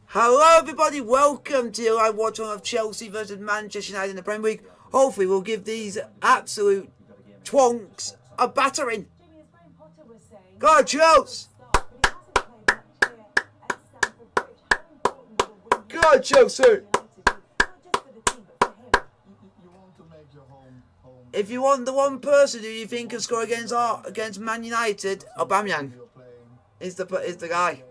Hello everybody, welcome to your live watch on of Chelsea versus Manchester United in the Premier League. Hopefully we'll give these absolute twonks a battering. Go on, Chelsea! Go on, Chelsea! If you want the one person who you think can score against Man United, Aubameyang is the guy.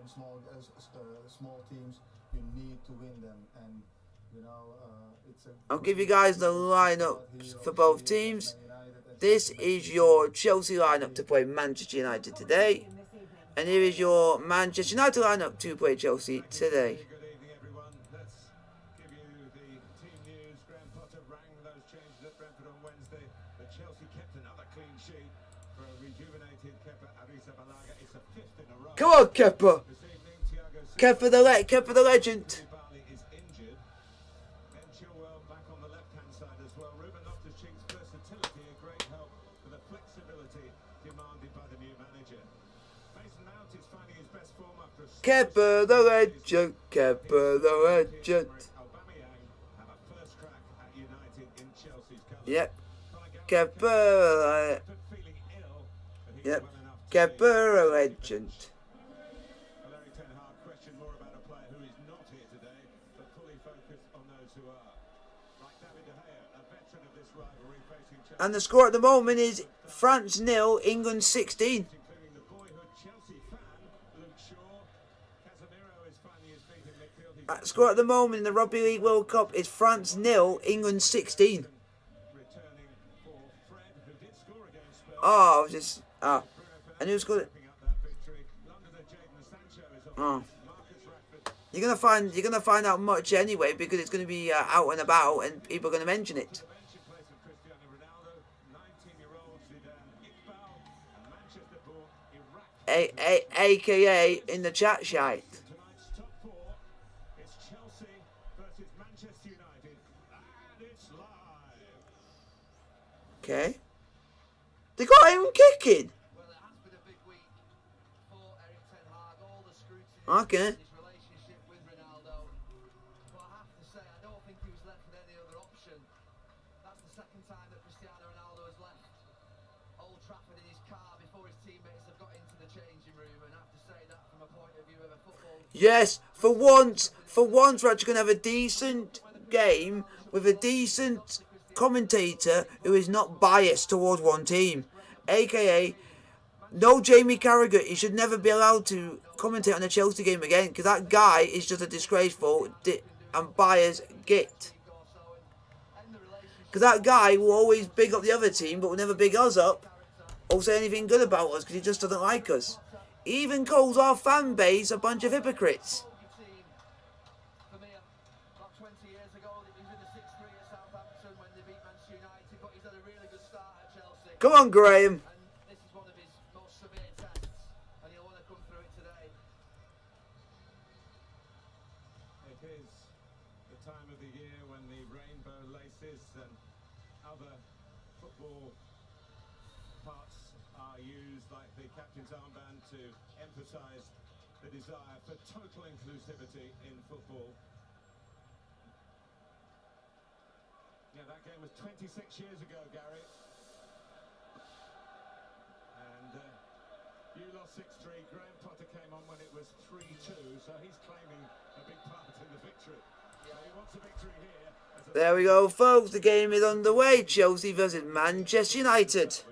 I'll give you guys the lineups for both teams. This is your Chelsea lineup to play Manchester United today. And here is your Manchester United lineup to play Chelsea today. Come on, Kepa! Kepa the legend! Kepa the legend, Kepa the legend. Yep. Kepa, yep. Kepa the legend. And the score at the moment is France 0, England 16. The score at the moment in the Rugby League World Cup is France 0, England 16. And who scored it? Oh. You're gonna find out much anyway because it's gonna be out and about and people are gonna mention it. AKA in the chat shite. Okay. They got him kicking. Okay. Yes, for once we're actually going to have a decent game with a decent commentator who is not biased towards one team. AKA, no Jamie Carragher. He should never be allowed to commentate on a Chelsea game again because that guy is just a disgraceful and biased git. Because that guy will always big up the other team but will never big us up or say anything good about us because he just doesn't like us. He even calls our fan base a bunch of hypocrites. Come on, Graham. The desire for total inclusivity in football. Yeah, that game was 26 years ago, Gary. And you lost 6-3. Graham Potter came on when it was 3-2, so he's claiming a big part in the victory. So he wants a victory here. There we go, folks. The game is underway. Chelsea versus Manchester United.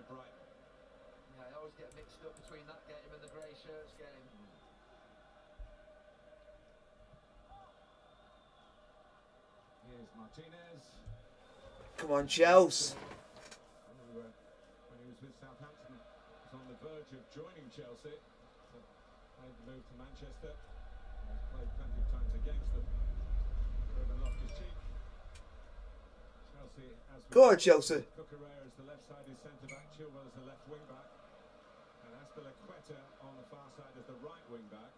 Come on, Chelsea. When he was with Southampton, he was on the verge of joining Chelsea. So made the move to Manchester. He's played plenty of times against them. Ruben Loftus-Cheek. Chelsea, as we go on, Chelsea. Cucurella is the left-sided centre-back, Chilwell is the left wing-back, and Azpilicueta on the far side as the right wing-back.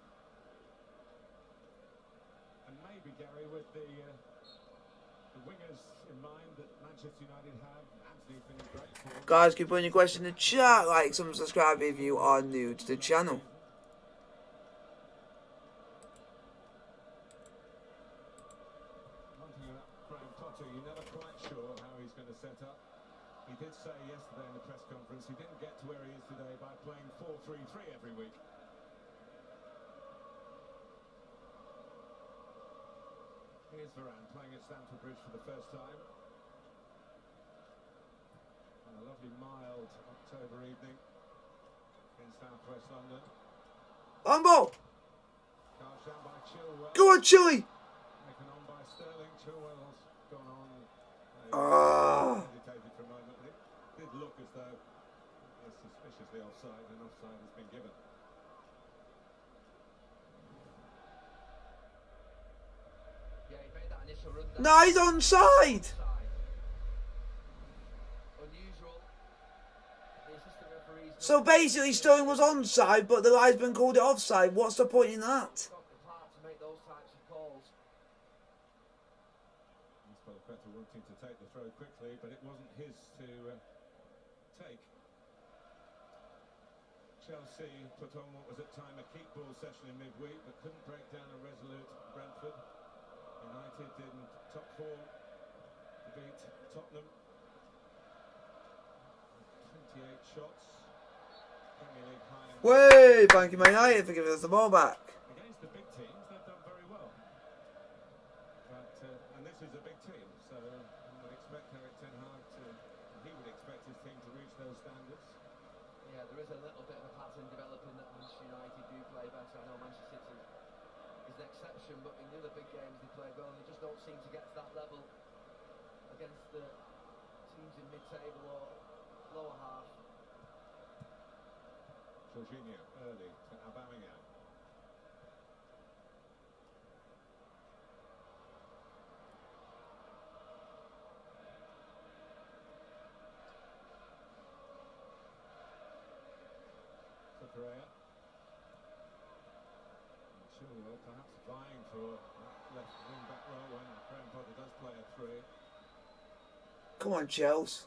And maybe, Gary, with the wingers in mind that Manchester United have, Anthony finished great for. Guys, keep putting your question in the chat, like, subscribe if you are new to the channel. Graham Potter, you're never quite sure how he's going to set up. He did say yesterday in the press conference he didn't get to where he is today by playing 4-3-3 every week. Here's Varane playing at Stamford Bridge for the first time. On a lovely mild October evening in southwest London. On ball! Charged down by Chilwell. Go on, Chile! Taken on by Sterling. Chilwell's gone on. Hesitated for a moment, but it did look as though it was suspiciously offside, and offside has been given. Yeah, he made that initial run down. No, he's onside! Unusual. The assistant referee's So basically, Sterling was onside, but the linesman called it offside. What's the point in that? got the part to make those types of calls. Better wanting to take the throw quickly, but it wasn't his to take. Chelsea put on what was at time a keep ball session in midweek, but couldn't break down a resolute Brentford. United in top form to beat Tottenham. 28 shots. Premier League high. Way, thank you, Man Utd, for giving us the ball back. Against the big teams, they've done very well. But and this is a big team, so one would expect Eric Ten Hag to. He would expect his team to reach those standards. Yeah, there is a little bit of a pattern developing that Manchester United do play better. I know Manchester City is an exception, but in the other big games they play well, and they just don't seem to get to that level against the teams in mid-table or lower half. Jorginho early to Aubameyang. Correa. Chilwell perhaps vying for that left wing back role when Graham Potter does play a three. Come on, Chelsea.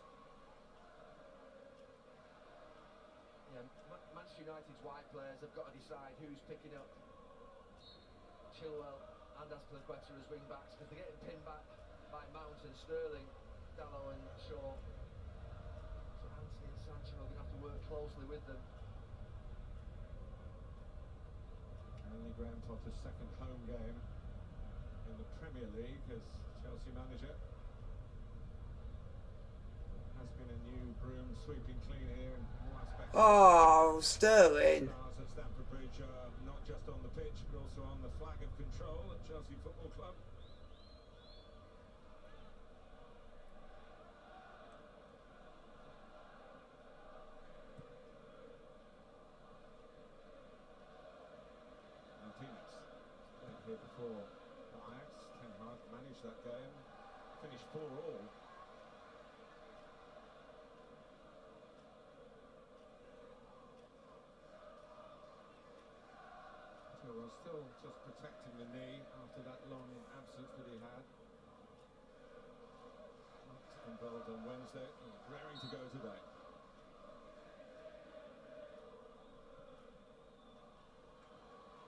Yeah, Manchester United's wide players have got to decide who's picking up Chilwell and Azpilicueta as wing backs, because they're getting pinned back by Mount and Sterling, Dalot and Shaw. So Anthony and Sancho are going to have to work closely with them. Only Graham Potter's second home game in the Premier League as Chelsea manager. There has been a new broom sweeping clean here in all aspects. Oh, Sterling. Stars at Stamford Bridge are not just on the pitch, but also on the flag of control at Chelsea Football Club. Martinez played here before for Ajax. Ten Hag managed that game, finished 4-4. So we're still just protecting the knee after that long absence that he had. Not involved on Wednesday, raring to go today.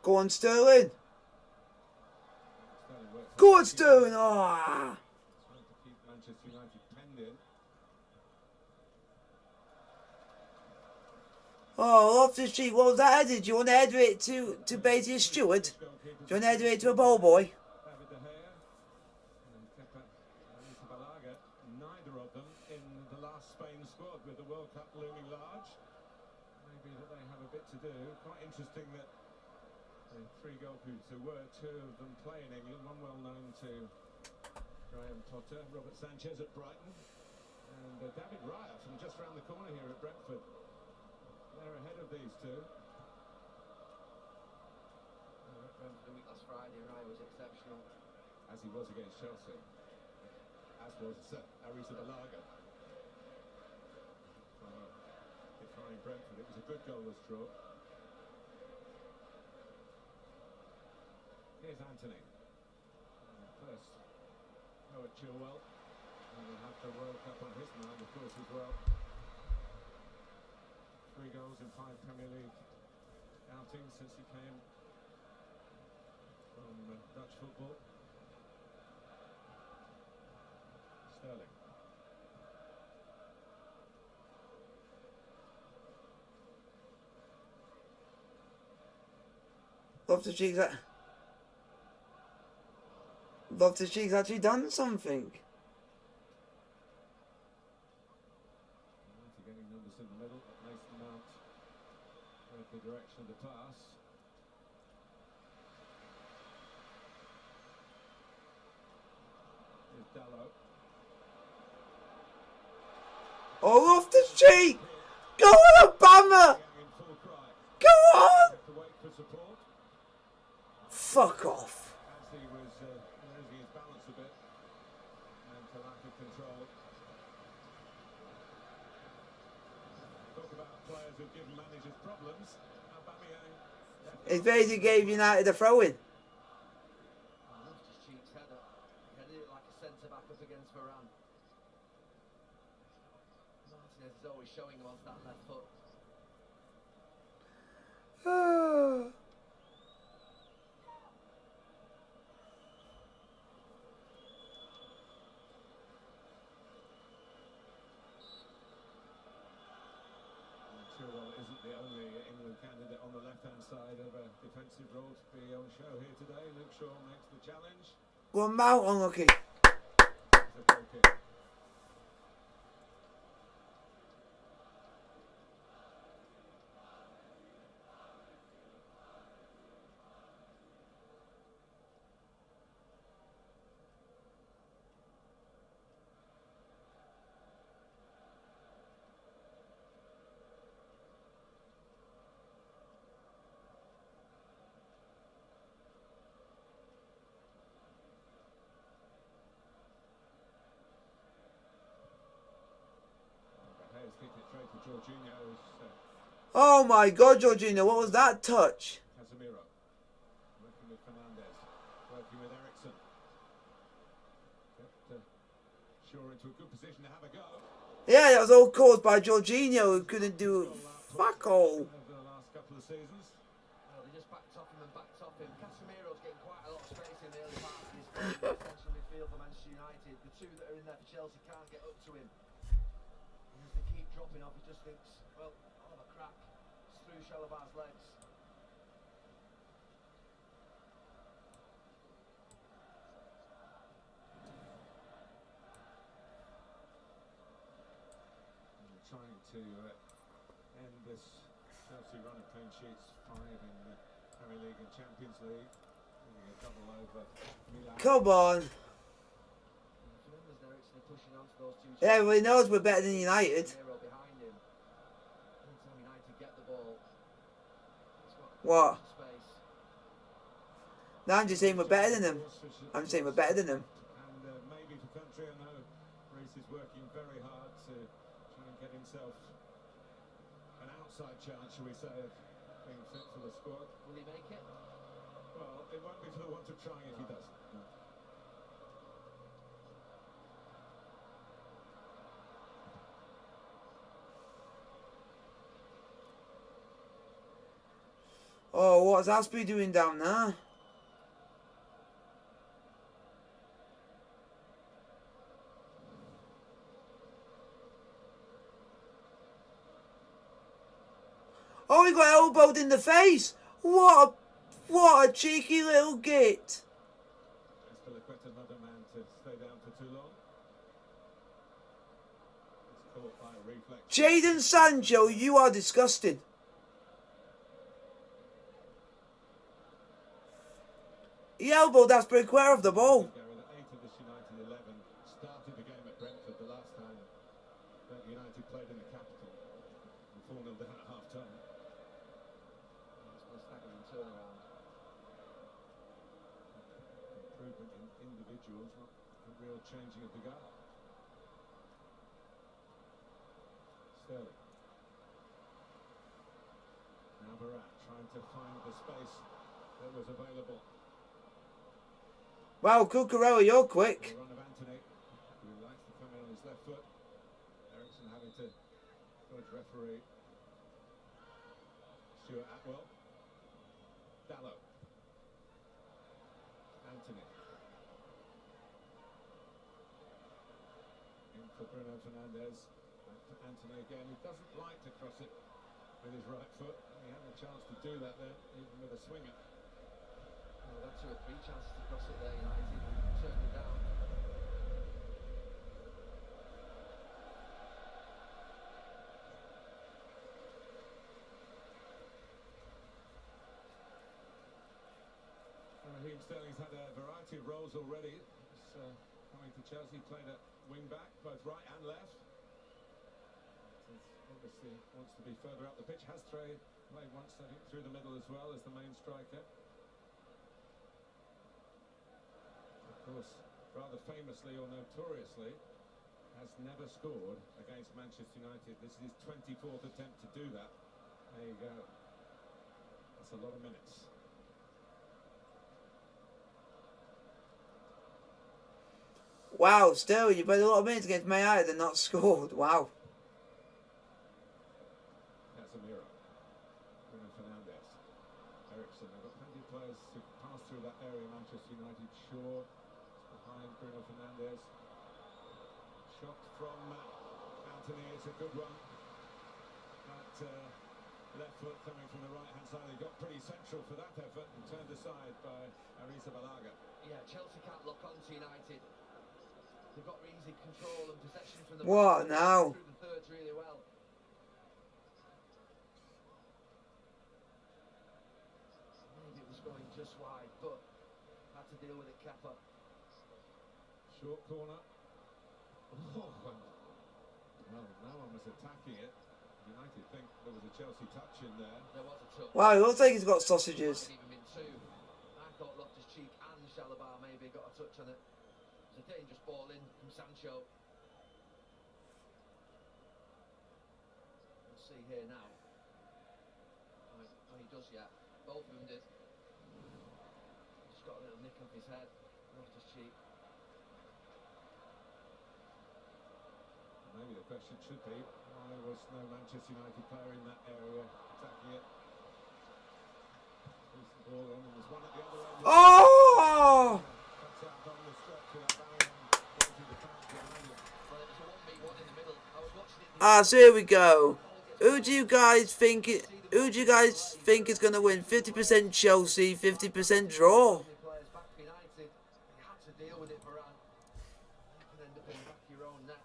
Go on, Sterling. Sterling works Go hard on, to keep- Sterling. trying Ah. to keep Manchester United penned in. Oh, off the street. What was that headed? Do you want to header it to Beatty Stewart? Do you want to header it to a ball boy? David De Gea and Kepa Arrizabalaga, neither of them in the last Spain squad with the World Cup looming large. Maybe that they have a bit to do. Quite interesting that the three goalkeepers who were, two of them play in England, one well known to Graham Potter, Robert Sanchez at Brighton, and David Raya from just round the corner here at Brentford. They're ahead of these two. The week last Friday, Raya was exceptional. As he was against Chelsea, as was Arrizabalaga. Defying Brentford, it was a good goalless draw. Here's Anthony. First, Noah Chilwell. And we'll have the World Cup on his mind, of course, as well. 3 goals in 5 Premier League outings since he came from Dutch football. Sterling. Loftus-Cheek's actually done something. Getting numbers in the middle, but Mason Mount read the direction of the pass. Here's Dallow. Oh, Loftus-Cheek! Go on, Obama! In full cry. Go on! Have to wait for support. Fuck off. As he was losing his balance a bit and to lack of control. Talk about players who've given managers problems. Aubameyang. He basically gave United a throw-in. Loftus-Cheek's header. He headed it like a centre-back up against Varane. Martinez is always showing him off that left foot. Chilwell isn't the only England candidate on the left-hand side of a defensive role to be on show here today. Luke Shaw makes the challenge. Go on, Mount, unlucky. It's a goal kick. Hayes kicked it straight to Jorginho. Oh my God, Jorginho, what was that touch? Casemiro working with Fernandes, working with Ericsson. Get Shaw into a good position to have a go. Yeah, that was all caused by Jorginho, who couldn't do fuck all. Over the last couple of seasons. Well, they just backed off him and backed off him. Casemiro's getting quite a lot of space in the early part of this game. Central midfield for Manchester United. The two that are in there for Chelsea can't get up to him. And as they keep dropping off, he just thinks, well, I'll have a crack. It's through Shalabar's legs. Trying to end this Chelsea run of clean sheets, 5 in the Premier League and Champions League. Winning a double over Milan. Come on. Fernandes and Ericsson are pushing onto those two. Yeah, everybody knows we're better than United. Casemiro behind him. Anytime United get the ball, it's got What? space. No, I'm just saying we're better than them. I'm just saying we're better than them. And maybe for country, I know Reece is working very hard to try and get himself an outside chance, shall we say, of being fit for the squad. Will he make it? Well, it won't be for the want of trying if he doesn't. No. Oh, what's Asprey doing down there? Oh, he got elbowed in the face. What a cheeky little git. Espilicueta, another man to stay down for too long. It's caught by a reflex. Jadon Sancho, you are disgusting. He elbowed Aspilicueta off the ball. Gary, the 8 of this United 11 started the game at Brentford the last time that United played in the capital. 4-0 down at half-time. It's been a staggering turnaround. Improvement in individuals, not a real changing of the guard. Sterling. Now Barat trying to find the space that was available. Wow, Cucurella, you're quick. The run of Anthony, who likes to come in on his left foot. Ericsson having to dodge referee. Stuart Atwell. Dallow. Anthony. for Bruno Fernandes. Back to Anthony again. He doesn't like to cross it with his right foot. He had a chance to do that there, even with a swinger. Well, that's 2 or 3 chances to cross it there, United. Turned it down. Raheem Sterling's had a variety of roles already. He's coming to Chelsea, played at wing back, both right and left. Obviously wants to be further up the pitch. Has played once, I think, through the middle as well as the main striker. Of course, rather famously or notoriously, has never scored against Manchester United. This is his 24th attempt to do that. There you go. That's a lot of minutes. Wow, still, you played a lot of minutes against Man Utd and not scored. Wow. Casemiro. Bruno Fernandes. Ericsson. They've got plenty of players to pass through that area. Manchester United. Shaw behind Bruno Fernandes. Shot from Anthony. It's a good one. That left foot coming from the right-hand side. He got pretty central for that effort and turned aside by Arrizabalaga. Yeah, Chelsea can't lock on to United. They've got easy control and possession from the What back now? through the thirds really well. Maybe it was going just wide, but had to deal with it, Kepa. Short corner. Oh, well, no one was attacking it. United think there was a Chelsea touch in there. There was a touch. Wow, it looks like he's got sausages. Might have even been 2. I thought Loftus-Cheek and Chalobah maybe got a touch on it. It's a dangerous ball in from Sancho. We'll see here now. Oh, he does, yeah. Both of them did. Just got a little nick off his head. Loftus-Cheek. Maybe the question should be, why was no Manchester United player in that area attacking it? Here's the ball in, and there's one at the other end. Oh! Cuts out on the stretch with that bang into the fans behind him. Well, it was a 1v1 in the middle. I was watching it. Ah, so here we go. Who do you guys think is going to win? 50% Chelsea, 50% draw. Players back for United. You had to deal with it, Varane. You can end up in the back of your own net.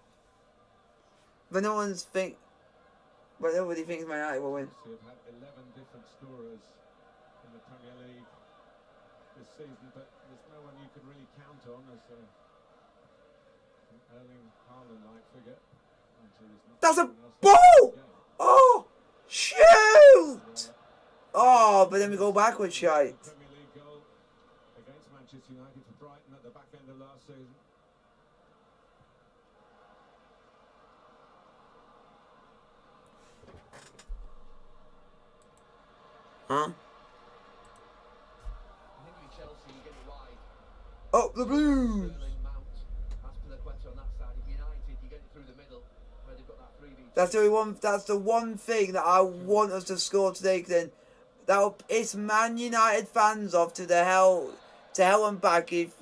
But nobody thinks Man Utd will win. Chelsea have had 11 different scorers in the Premier League this season, but there's no one you could really count on as an Erling Haaland-like figure. That's a ball! Oh! Shoot! Oh, but then we go backwards, shite. Premier League goal against Manchester United for Brighton at the back end of last season. Huh? I think with Chelsea, you get it wide. Up the Blues! Sterling, Mount, Azpilicueta on that side. If United, you get it through the middle, where they've got that 3v2. That's the one thing that I want us to score today. Then it's Man United fans off to hell and back if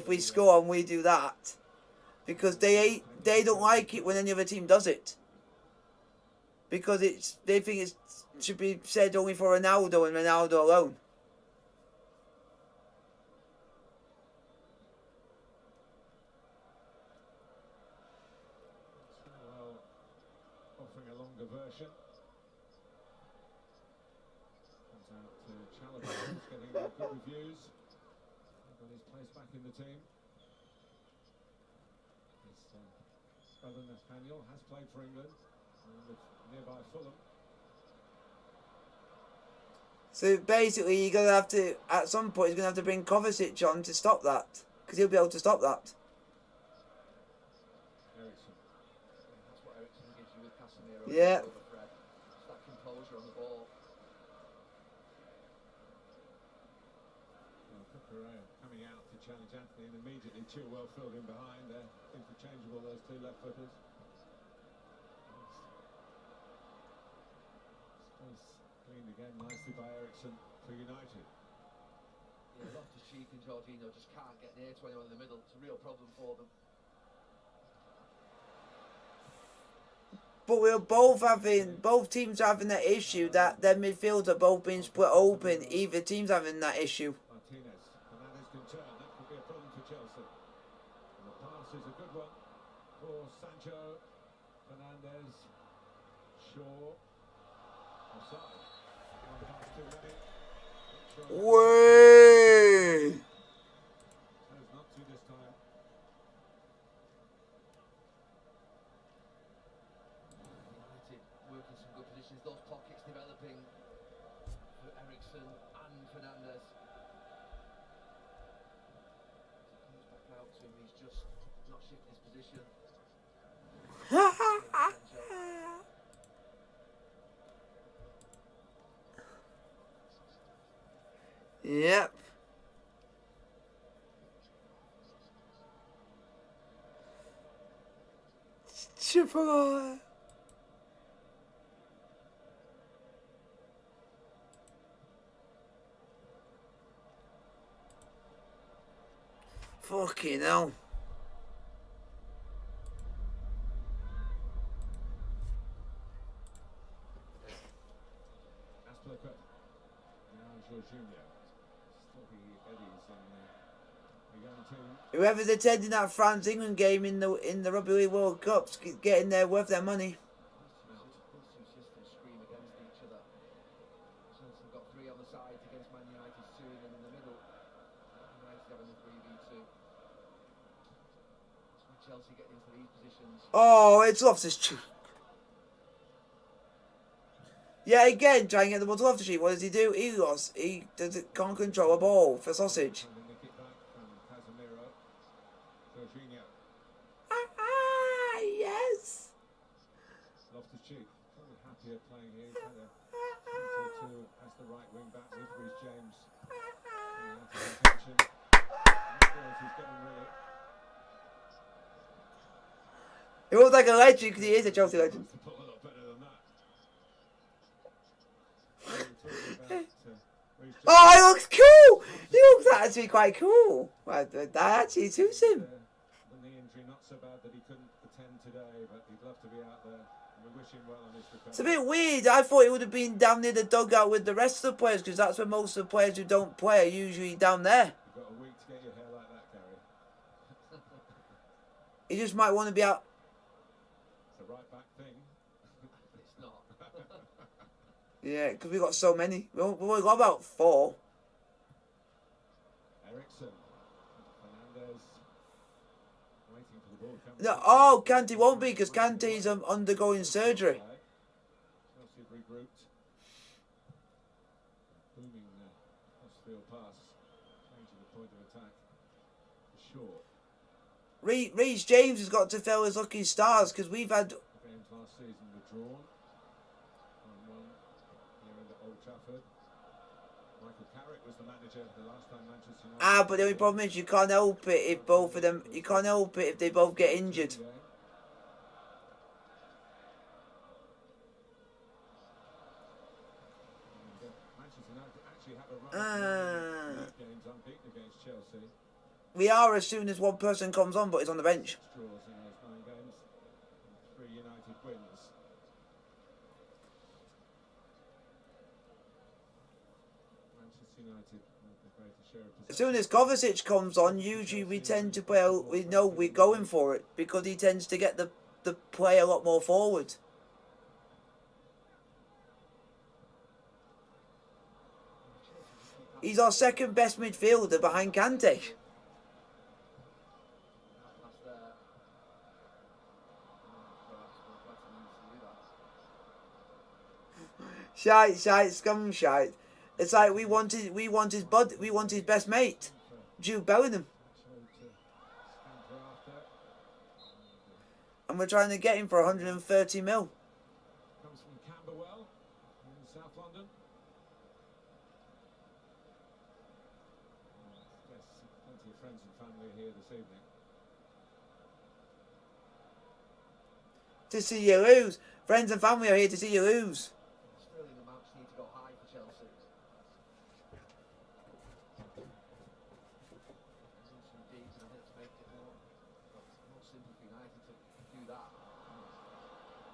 we score and we do that, because they don't like it when any other team does it, because they think it should be said only for Ronaldo and Ronaldo alone. Well, offering a longer version. Comes out to Chalobah, who's getting good reviews. Got his place back in the team. His brother Nathaniel has played for England with nearby Fulham. So basically, you're gonna have to, at some point, he's gonna have to bring Kovacic on to stop that, because he'll be able to stop that. Ericsson. That's what Ericsson gives you with Casemiro. Yeah. It's that composure on the ball. Well, Cucurella coming out to challenge Anthony, and immediately Chilwell filled in behind. They're interchangeable, those two left footers. Space cleaned again nicely by Ericsson for United. Yeah, Loftus-Cheek and Jorginho just can't get near to anyone in the middle. It's a real problem for them. But we're both teams are having that issue that their midfields are both being split open. Either team's having that issue. Martinez. Fernandez can turn. That could be a problem for Chelsea. And the pass is a good one for Sancho. Fernandez. Shaw. Offside. One pass too many. Way! There's not to this time. United working some good positions. Those pockets developing for Ericsson and Fernandez. Comes back out to him. He's just not shifted his position. Yep. Triple. Fucking hell. Aspilicueta. Now Jorginho. Sloppy eddies and we're going to... Whoever's attending that France England game in the Rugby League World Cup's getting their worth their money. Those two systems scream against each other. Chelsea got 3 on the sides against Man United 2 and then in the middle. Man United having the 3v2. So Chelsea getting into these positions. Oh, it's Loftus-Cheek. Yeah, again, trying to get the ball to Loftus-Cheek. What does he do? He can't control a ball for sausage. Trying to nick it back from Casemiro. Jorginho. Yes. Loftus-Cheek. Probably happier playing here. He's had a 2 as the right wing back with Reece James. Out of contention. He's getting really... He looks like a legend because he is a Chelsea legend. To put a lot better than that. We were talking about, Reece James. Oh, he looks cool. He looks actually quite cool. Well, that actually suits him. The knee injury, not so bad that he couldn't attend today, but he'd love to be out there. And we wish him well on his recovery. It's a bit weird. I thought he would have been down near the dugout with the rest of the players because that's where most of the players who don't play are usually down there. You've got a week to get your hair like that, Gary. He just might want to be out. It's a right back thing. It's not. Yeah, because we've got so many. We've only got about 4. Ericsson. Fernandez. Waiting for the ball to come. No, oh, Kante won't be because Kante's undergoing surgery. Chelsea regrouped. Booming cross-field pass. Changing the point of attack. Short. Reece James has got to fill his lucky stars because we've had... Games last season were drawn. 1-1 here at Old Trafford. Michael Carrick was the manager the last time Manchester United. But the only problem is you can't help it if both of them... You can't help it if they both get injured. Manchester United actually have a run of games unbeaten against Chelsea. We are as soon as one person comes on, but he's on the bench. Draws in those 9 games. 3 United wins. Manchester United with the greatest share of As possession. soon as Kovacic comes on, usually we tend to play... We know we're going for it because he tends to get the play a lot more forward. He's our second best midfielder behind Kante. That's there. Shite, scum shite. It's like we want his best mate, Jude Bellingham, and we're trying to get him for 130 mil. Comes from Camberwell in South London. Yes, plenty of friends and family here this evening. To see you lose. Friends and family are here to see you lose. Sterling and Mounts need to go high for Chelsea. Some deeds and I think to make it more simple for United to do that.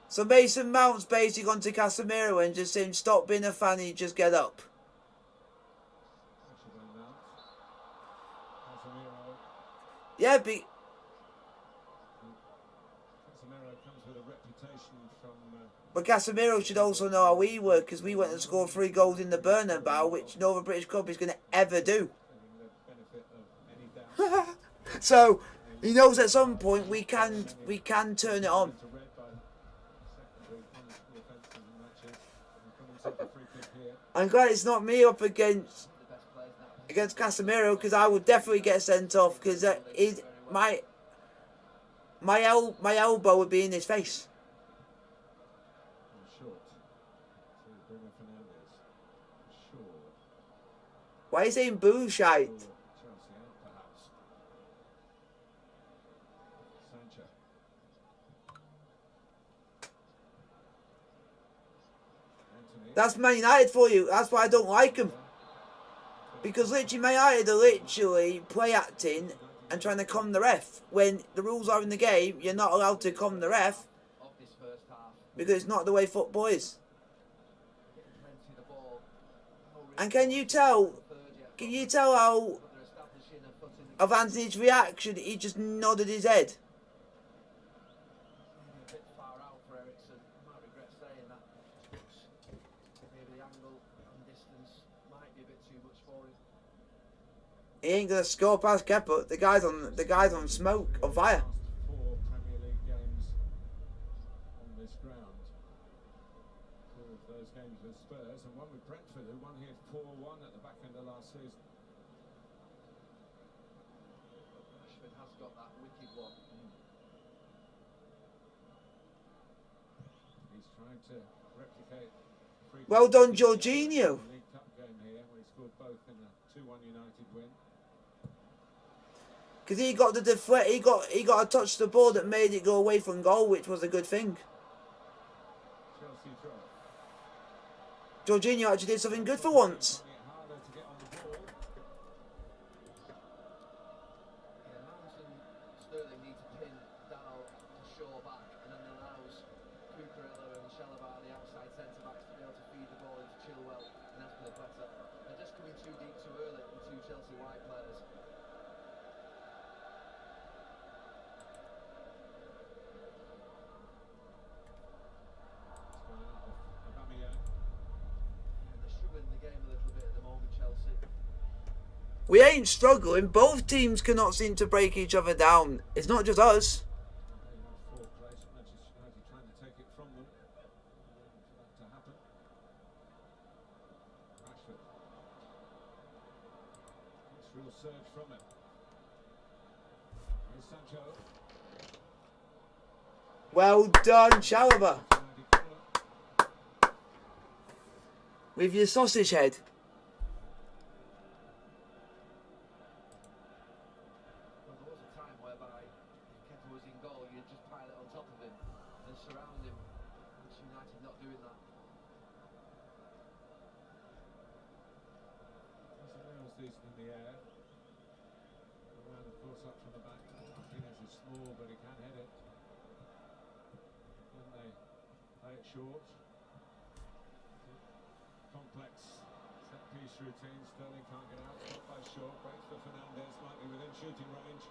So Mason Mount's basically gone to Casemiro and just saying, stop being a fanny, just get up. Pressure by Mount. Casemiro. Yeah, Casemiro comes with a reputation from but Casemiro should also know how we work, because we went and scored 3 goals in the Bernabeu, which no other British club is going to ever do. having the benefit of any doubt. So he knows at some point we can turn it on. To red by secondary punishable offences and matches. He's got himself a free kick here. I'm glad it's not me up against Casemiro, because I would definitely get sent off, because my elbow would be in his face. And short to Bruno Fernandes. Short. Why are you saying boo shite? Chelsea out perhaps. Sancho. Anthony. That's Man United for you. That's why I don't like him. Because literally Man United are literally play acting and trying to con the ref. When the rules are in the game, you're not allowed to con the ref, Of this first half, because it's not the way football is. getting plenty of the ball. And can you tell how They're establishing a foot in the of Anthony's reaction? He just nodded his head. maybe a bit far out for Ericsson. Might regret saying that. Maybe the angle and distance might be a bit too much for him. He ain't gonna score past Kepa. The guy's on smoke, on fire. Last 4 Premier League games on this ground. 2 of those games with Spurs and 1 with Brentford, who won here 4-1 at the back end of last season. Rashford has got that wicked one. He's trying to replicate free kick Well done, in the Jorginho. League Cup game here, where he scored both in a 2-1 United win. Because he got the deflect. He got a touch to the ball that made it go away from goal, which was a good thing. Chelsea draw. Jorginho actually did something good for once. Finding it harder to get on the ball. Yeah, Mount and Sterling need to pin down to Shaw back, and then allows Cucurella and Chalobah, the outside centre-backs, to be able to feed the ball into Chilwell and Azpilicueta. They're just coming too deep too early, the 2 Chelsea wide players. Aubameyang. And they're struggling in the game a little bit at the moment, Chelsea. We ain't struggling. Both teams cannot seem to break each other down. It's not just us. They have 4th place. Manchester United trying to take it from them. Waiting for that to happen. Rashford. Nice real surge from it. Here's Sancho. Well done, Chalobah. United corner. With your sausage head. Well, there was a time whereby if Kepa was in goal, you'd just pile it on top of him and surround him. Manchester United not doing that. Casemiro's decent in the air. Around, of course, up from the back. Martinez is small, but he can head it. Then they play it short. Complex set-piece routine. Sterling can't get out. Stopped by Shaw. Breaks for Fernandes. Might be within shooting range.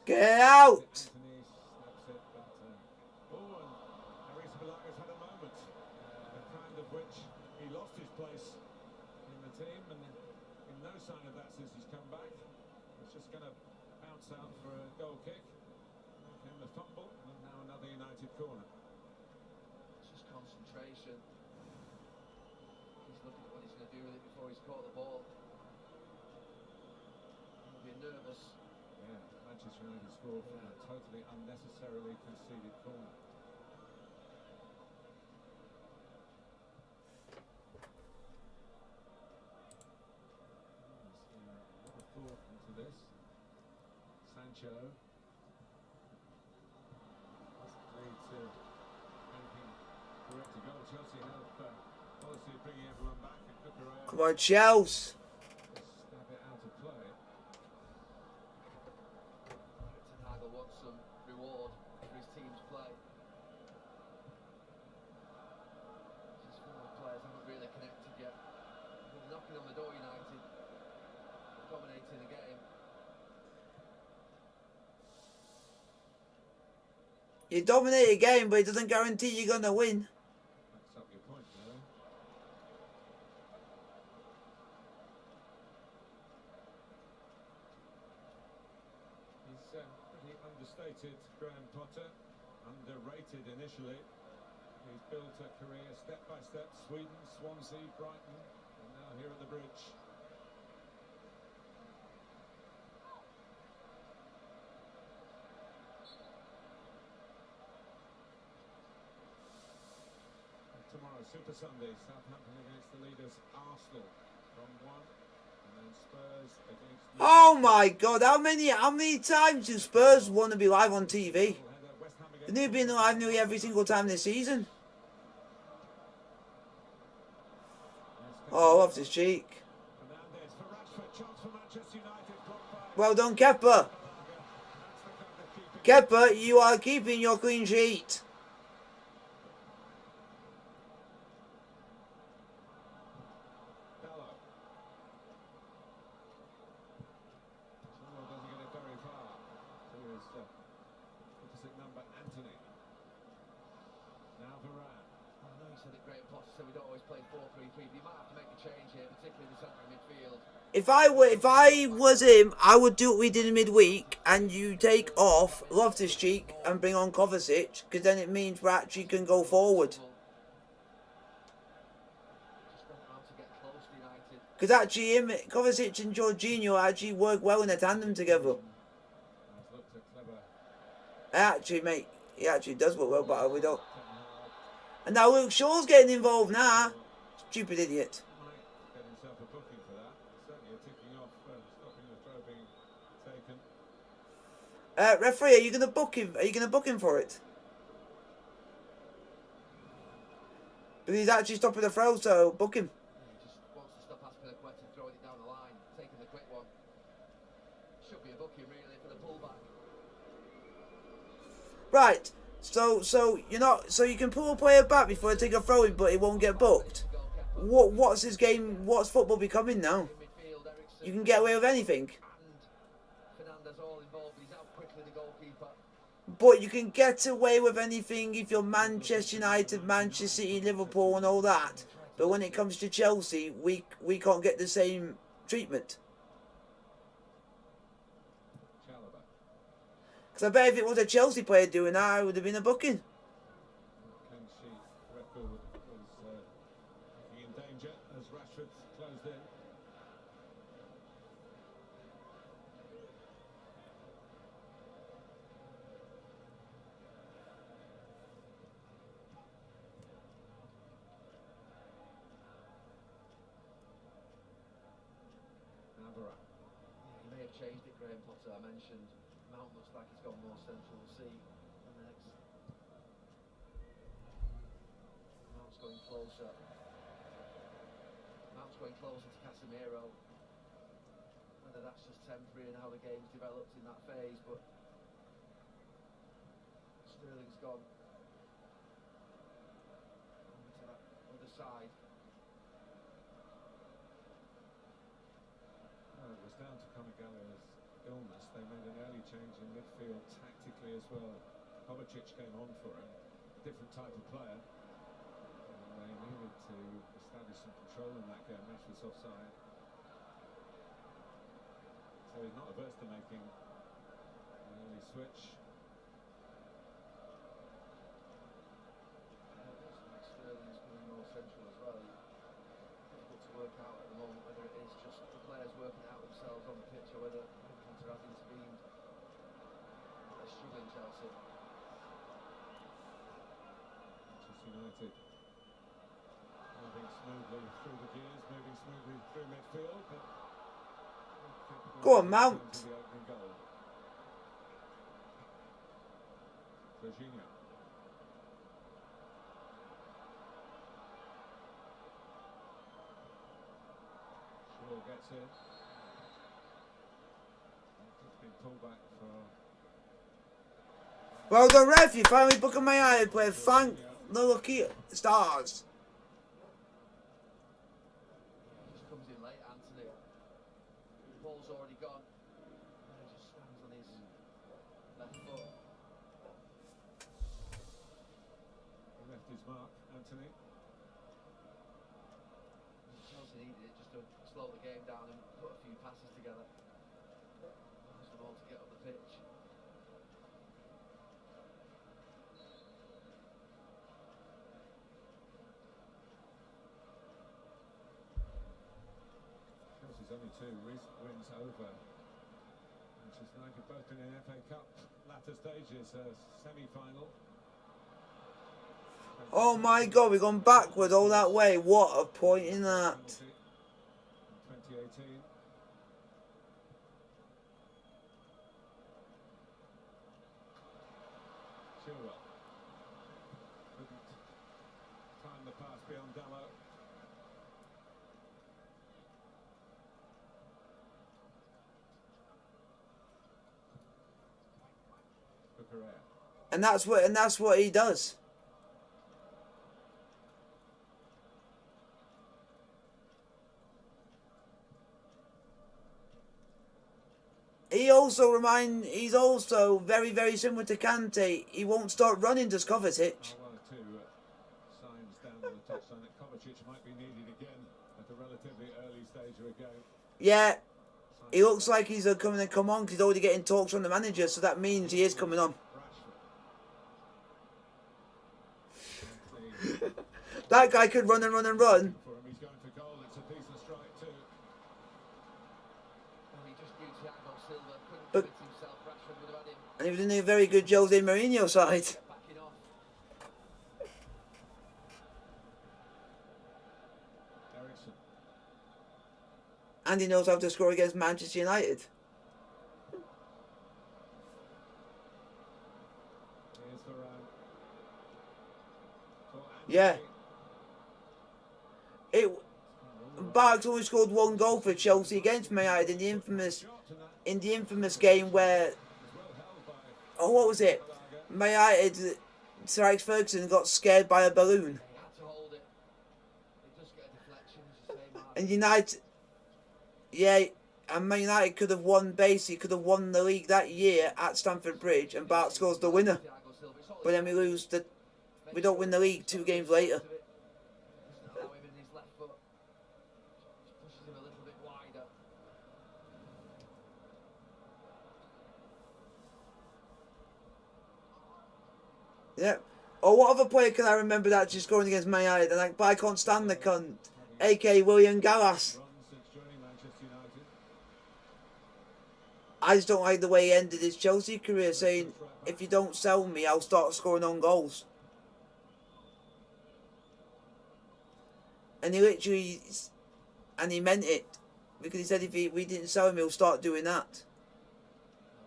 Get out. Anthony snaps it, but oh, and Aris Balaga's had a moment, the kind of which he lost his place in the team, and in no sign of that since he's come back. He's just going to bounce out for a goal kick. Then came the fumble, and now another United corner. It's just concentration. He's looking at what he's going to do with it before he's caught the ball. He'll be nervous. Yeah, Manchester United scored from a totally unnecessarily conceded corner. A lot of thought into this. Sancho doesn't lead to anything correct to goal. Chelsea have policy of bringing everyone back, and Cucurella Come on, Chelsea. stab it out of play. Ten Hag will want some reward for his team's play. knocking on the door, United. Dominating the game. You dominate a game, but it doesn't guarantee you're going to win. Backs up your point, though. He's pretty understated, Graham Potter. Underrated initially. He's built a career step by step. Sweden, Swansea, Brighton, and now here at the Bridge. And tomorrow, Super Sunday, Southampton against the leaders Arsenal from 1, and then Spurs against. Oh my God! How many times do Spurs want to be live on TV? West Ham against. They've been live nearly every single time this season. Oh, off his cheek. Fernandes for Rashford, chance for Manchester United, blocked by. Well done, Kepa. Kepa, you are keeping your clean sheet. Dallo. Samuel doesn't get it very far to his opposite number, Anthony. Now Varane. I know you said it, Graham Potter said we don't always play 4-3-3, but you might have to make a change here, particularly in the centre of midfield. If I was him, I would do what we did in midweek, and you take off Loftus-Cheek and bring on Kovacic, because then it means we actually can go forward. Just don't know how to get close to United. Because actually, Kovacic and Jorginho actually work well in a tandem together. Has looked at clever. Actually, mate, he actually does work well, but we don't. And now Luke Shaw's getting involved now. Stupid idiot. Might get himself a booking for that. Certainly a ticking off, stopping the throw being taken. Referee, are you gonna book him? Are you gonna book him for it? But he's actually stopping the throw, so book him. He just wants to stop Aspilicueta throwing it down the line, taking the quick one. Should be a booking really for the pullback. Right. So you're not. So you can pull a player back before they take a throw in, but it won't get booked. What's his game? What's football becoming now? In midfield, Eriksen You can get away with anything. and Fernandes all involved. He's out quickly, the goalkeeper. But you can get away with anything if you're Manchester United, Manchester City, Liverpool, and all that. But when it comes to Chelsea, we can't get the same treatment. Chalobah. Because I bet if it was a Chelsea player doing that, it would have been a booking. Clean sheet record was in danger as Rashford closed in. Now Varane. He may have changed it, Graham Potter. I mentioned Mount looks like he's gone more central. We'll see on the next. Mount's going closer. Mount's going closer to Casemiro. Whether that's just temporary and how the game's developed in that phase, but Sterling's gone over to that other side. It was down to Kamagala's illness. They made an early change in midfield tactically as well. Kovacic came on for him, different type of player. And they needed to establish some control in that game. Rashford's offside. So he's not averse to making an early switch. Sterling's going more central as well. Difficult to work out at the moment whether it is just the players working out themselves on the pitch or whether Hunter has intervened. They're struggling, Chelsea. Manchester United moving smoothly through the gears, moving smoothly through midfield. But Go on, Mount. into the opening goal. Jorginho. Shaw gets in. Just been pulled back for. Well done, ref. You finally booked my eye player. Thank the lucky stars. Just comes in late. left foot. He left his mark, Anthony. Chelsea needed it just to slow the game down and put a few passes together. Just them all to get up the pitch. Chelsea's only 2 recent wins over Manchester United, both been in FA Cup latter stages, semi-final. Oh my God, we've gone backward all that way. What a point in that. 2018. Chilwell couldn't time the pass beyond Dallo. Bukaria. And that's what he does. He's also very, very similar to Kante. He won't start running, just Kovacic. One or 2 signs down on the touchline that Kovacic might be needed again at a relatively early stage of a game. Yeah, he looks like he's coming to come on because he's already getting talks from the manager, so that means he is coming on. Rashford. That guy could run and run and run. For him, he's going for goal. It's a decent strike too. Well, he just knew Thiago Silva couldn't But- commit himself. Rashford would have had him And he was in a very good Jose Mourinho side. backing off. Ericsson. And he knows how to score against Manchester United. Here's Varane. For Anthony. Yeah. Barks only scored 1 goal for Chelsea against Man Utd in the infamous game where, what was it? Man Utd, Sir Alex Ferguson got scared by a balloon, He had to hold it. It does get a deflection, as you say, Mark. and United, and Man United could have won the league that year at Stamford Bridge, and Bart scores the winner. Thiago Silva, it's all But then we don't win the league 2 games later. doesn't allow him in his left foot. Just pushes him a little bit wider. Yeah. Or what other player can I remember that just scoring against Man United? But I can't stand the cunt. A.K. William Gallas. Runs since joining Manchester United. I just don't like the way he ended his Chelsea career, saying, if you don't sell me, I'll start scoring on goals. And he literally, and he meant it. Because he said if we didn't sell him, he'll start doing that.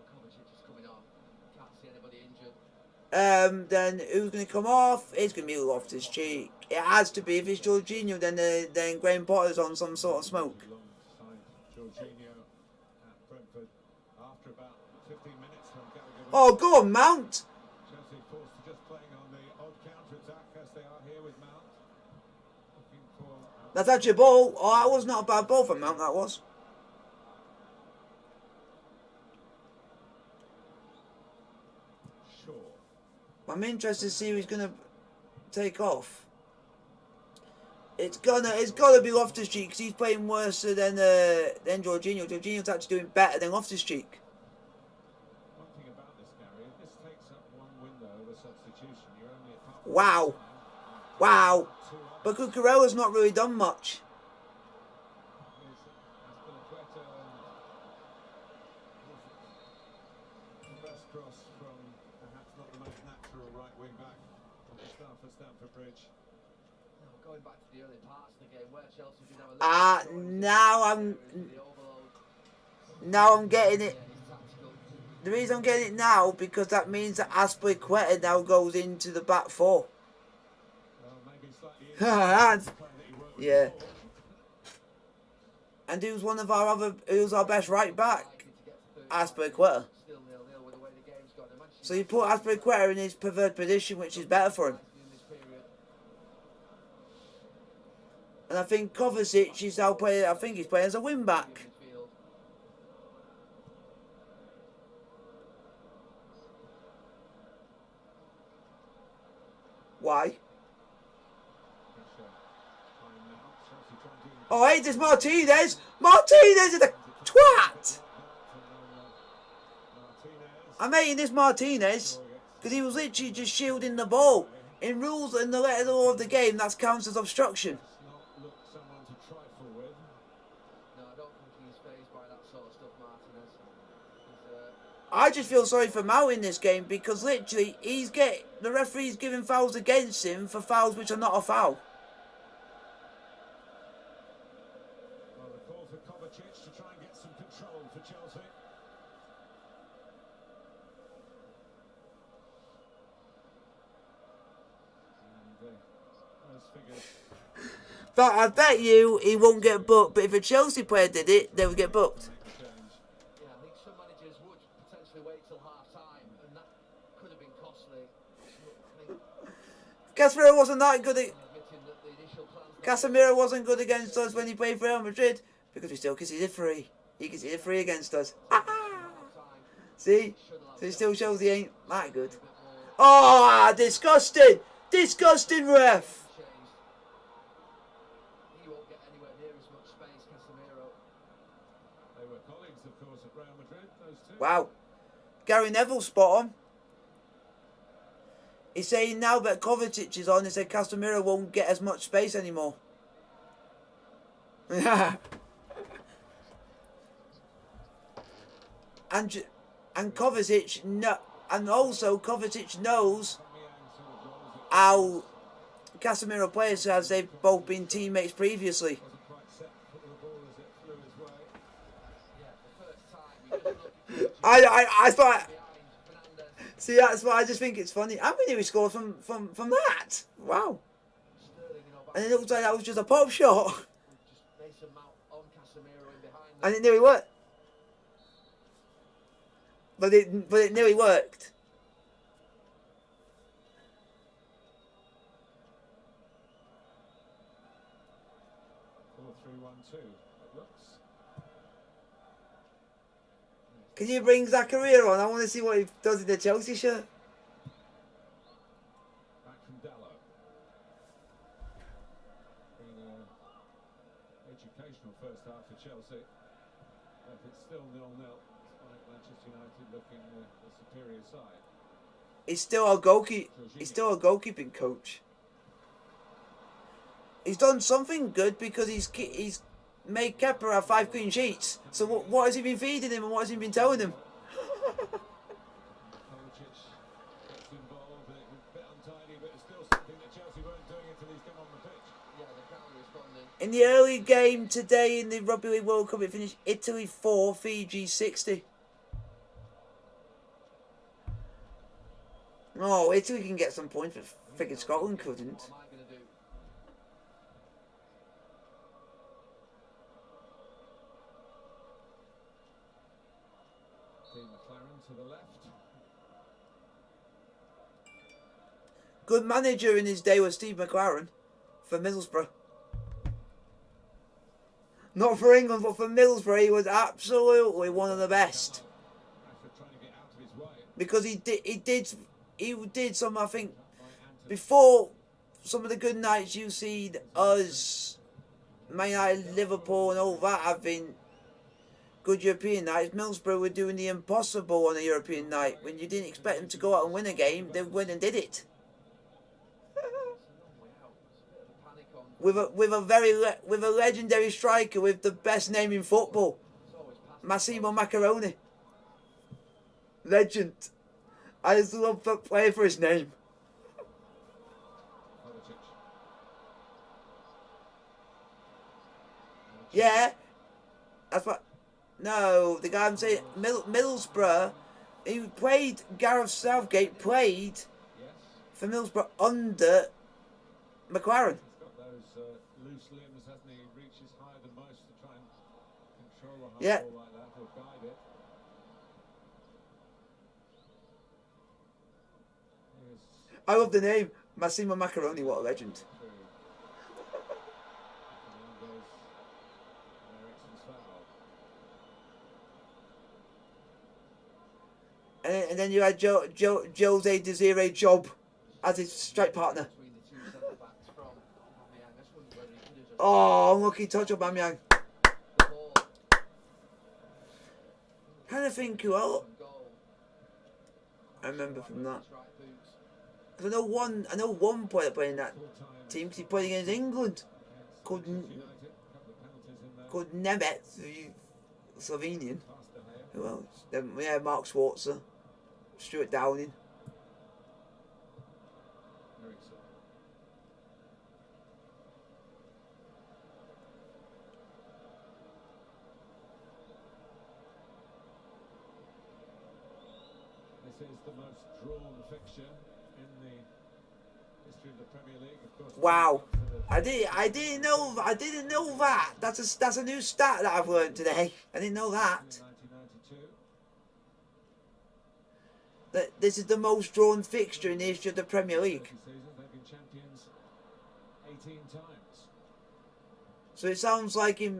Kovacic is coming on. Can't see anybody injured. Then who's going to come off? It's going to be Loftus-Cheek. It has to be. If it's Jorginho, then Graham Potter's on some sort of smoke. Alongside Jorginho at Brentford after about 15 minutes from Gallagher. Oh, go on, Mount. Chelsea forced to just playing on the odd counter-attack as they are here with Mount. Looking for That's actually a ball. Oh, that was not a bad ball from Mount, that was. Shaw. I'm interested to see who's going to take off. It's gotta be Loftus-Cheek because he's playing worse than Jorginho. Jorginho's actually doing better than Loftus-Cheek. One thing about this, Gary, if this takes up one window of a substitution, you're only at half Wow. time. Wow. 2 on. But Cucurella's not really done much. Here's Azpilicueta and first cross from perhaps not the most natural right wing back of the start for Stamford Bridge. Now, going back to the early parts of the game where Chelsea did have a little bit of the overload. Now I'm getting it. Yeah, he's tactical. The reason I'm getting it now because that means that Azpilicueta now goes into the back 4. Well, maybe slightly And player that he worked with yeah. before. And who's our best right back? Azpilicueta. Still 0-0 with the way the game's gone. And Manchester So you put Azpilicueta in his preferred position, which is better for him. United in this period. And I think Kovacic is now playing. I think he's playing as a wing back. Midfield. Why? Oh, hey, there's Martinez! Martinez is a twat! I'm hating this Martinez because he was literally just shielding the ball. In rules and the letter law of the game, that counts as obstruction. No, I don't think he's fazed by that sort of stuff, Martinez. I just feel sorry for Mount in this game because literally the referee's giving fouls against him for fouls which are not a foul. Well, the call for Kovacic to try and get some control for Chelsea. And those figures. But I bet you he won't get booked. But if a Chelsea player did it, they would get booked. Yeah, I think some managers would potentially wait till half time, and that could have been costly. Casemiro wasn't that good. Admitting that the initial plans. Casemiro wasn't good against us when he played for Real Madrid because we still conceded three. He conceded three against us. See? So he still shows he ain't that good. Oh, disgusting! Disgusting ref! He won't get anywhere near as much space, Casemiro. They were colleagues, of course, at Real Madrid, those two. Wow. Gary Neville spot on. He's saying now that Kovacic is on, he said Casemiro won't get as much space anymore. and Kovacic and also Kovacic knows how Casemiro plays as they've both been teammates previously. Wasn't quite set for the ball as it flew his way. Yeah, the first time he just looked I thought. behind Fernandes. See, that's why I just think it's funny. How many we scored from that? Wow. Sterling, And it looked like that was just a pop shot. just Mason Mount on Casemiro in behind them. And it nearly worked. But it nearly worked. 4-3-1-2, it looks. Can you bring Zakaria on? I want to see what he does in the Chelsea shirt. Back from Dallo. Been an educational first half for Chelsea. But it's still 0-0, despite Manchester United looking the superior side. He's still a goalkeeper. He's still a goalkeeping coach. He's done something good because he's made Kepa have 5 clean sheets. So what has he been feeding him and what has he been telling him? Kovacic gets involved, a bit untidy, but it's still something that Chelsea weren't doing until he's come on the pitch. Yeah, the crowd responding. In the early game today in the Rugby League World Cup, it finished Italy 4, Fiji 60. Oh, Italy can get some points, but freaking Scotland couldn't. What am I going to do? Steve McLaren to the left. Good manager in his day was Steve McLaren for Middlesbrough. Not for England, but for Middlesbrough, he was absolutely one of the best. Rashford trying to get out of his way. Because he did some, I think, before some of the good nights you see us, Man United, Liverpool and all that have been good European nights. Middlesbrough were doing the impossible on a European night. When you didn't expect them to go out and win a game, they went and did it. With a legendary striker with the best name in football, Massimo Macaroni. Legend. I just love that player for his name. Kovacic. Yeah, that's what. No, the guy I'm saying, Middlesbrough. He played. Gareth Southgate played Yes. for Middlesbrough under McLaren. He's got those loose limbs, hasn't he? He reaches higher than most to try and control a high Yeah. ball like that or guide it. Here's I love the name Massimo Macaroni. What a legend. two. Fernandes and Eriksen's foul. And then you had Jose Desiree Job as his strike partner. Between the two centre-backs from Aubameyang. I just wondered whether he could have just Oh, unlucky touch of Aubameyang. the ball Trying to think who else from goal. I remember from that. His right boot. 'Cause I know one player playing that Full-time team because he played against England. Called United. A couple of penalties in there. called Nemeth, the Slovenian. Past De Gea. Who else? Yeah, Mark Schwarzer, Stuart Downing. Ericsson. This is the most drawn fixture in the history of the Premier League. Of course, Wow. for the I didn't know that. That's a new stat that I've learned today. I didn't know that. 1992. That this is the most drawn fixture in the history of the Premier League. Seasons, they've been champions 18 times So it sounds like for a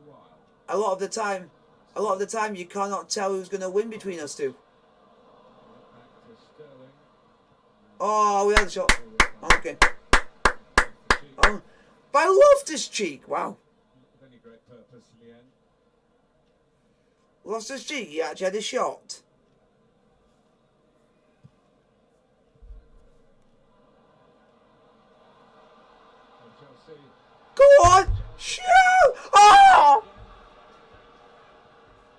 while. a lot of the time you cannot tell who's going to win between us two. Back to Sterling. Oh, we had a shot. Okay. Cheek. Oh, by Loftus-Cheek. Wow. Of any great purpose in the end. Loftus-Cheek, he actually had a shot. And Chelsea. Go on! Shoot! Oh!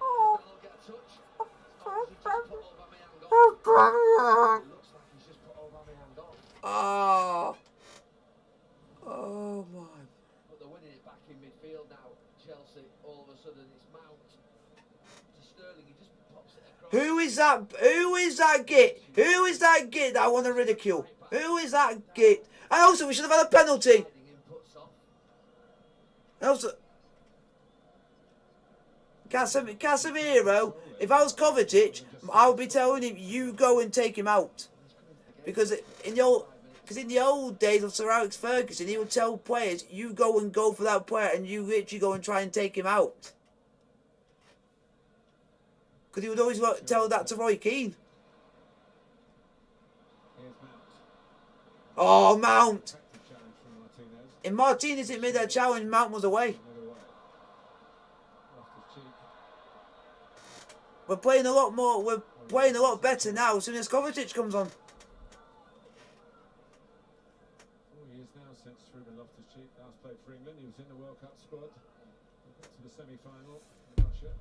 Will get a touch. Oh, he just put Aubameyang off. It looks like he's just put Aubameyang off. Oh. Oh, my. But they're winning it back in midfield now. Chelsea, all of a sudden, it's Mount to Sterling. He just pops it across. Who is that? Who is that git? Who is that git that I want to ridicule? Who is that git? And also, we should have had a penalty. Sliding in, puts off. And also, Casemiro, if I was Kovacic, I would be telling him, you go and take him out. Because in the old days of Sir Alex Ferguson, he would tell players, you go and go for that player, and you literally go and try and take him out. Because he would always tell that to Roy Keane. Here's Mount. Oh, Mount! Effective challenge from Martinez. If Martinez had made that challenge, Mount was away. Another way. Loftus-Cheek. We're playing a lot better now as soon as Kovacic comes on. 4 years now since Ruben Loftus-Cheek last played for England. He was in the World Cup squad. They got to the semi-final in Russia.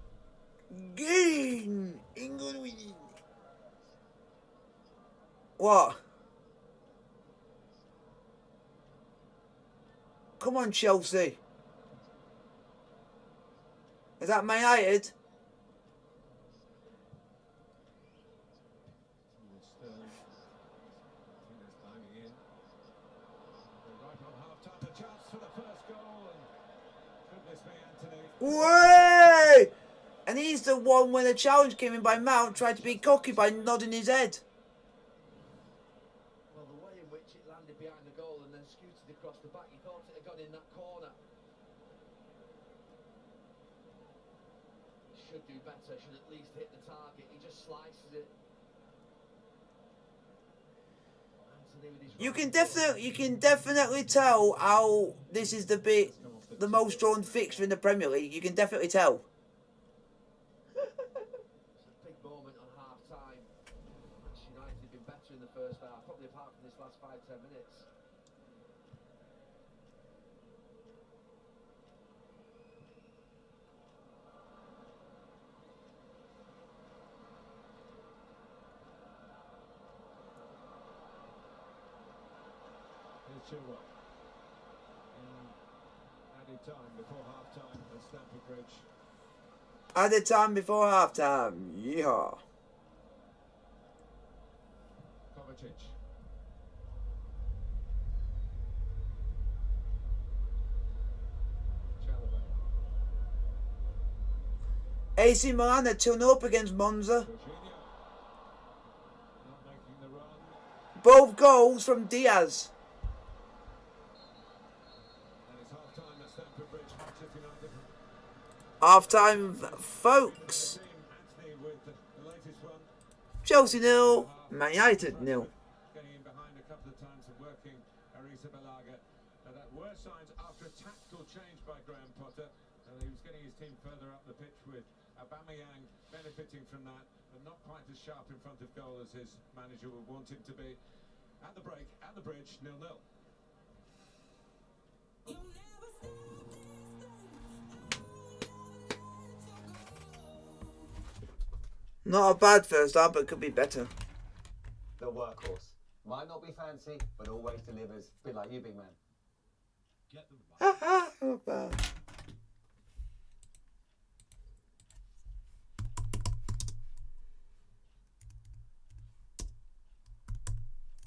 Game! England winning. What? Come on, Chelsea. Is that Man Utd? Towards Sterling. Martinez diving in. They're right on half-time. A chance for the first goal. And goodness me, Anthony. Way! And he's the one when the challenge came in by Mount, tried to be cocky by nodding his head. Well, the way in which it landed behind the goal and then scooted across the back, you thought it had gone in that corner. Should do better, should at least hit the target. He just slices it. Anthony with his You can definitely tell how this is the most drawn fixture in the Premier League. You can definitely tell. It's a big moment on half-time. Manchester United have been better in the first half, probably apart from this last 5-10 minutes. Here's Chilwell. Added time before half-time at Stamford Bridge. At the time before half-time. Yeehaw. Kovacic. Chalobah. AC Milan are 2-0 up against Monza. Jorginho. Not making the run. Both goals from Diaz. And it's half-time at Stamford Bridge. Manchester United. Half-time, folks. Team Anthony with the latest one. Chelsea 0, Man Utd 0. Game sides after a tactical change by Graham Potter. He was getting his team further up the pitch with Aubameyang benefiting from that, but not quite as sharp in front of goal as his manager would want him to be. At the break, at the bridge, 0-0. Not a bad first half, but could be better. The workhorse. Might not be fancy, but always delivers. Bit like you, big man. Get them right. Not bad.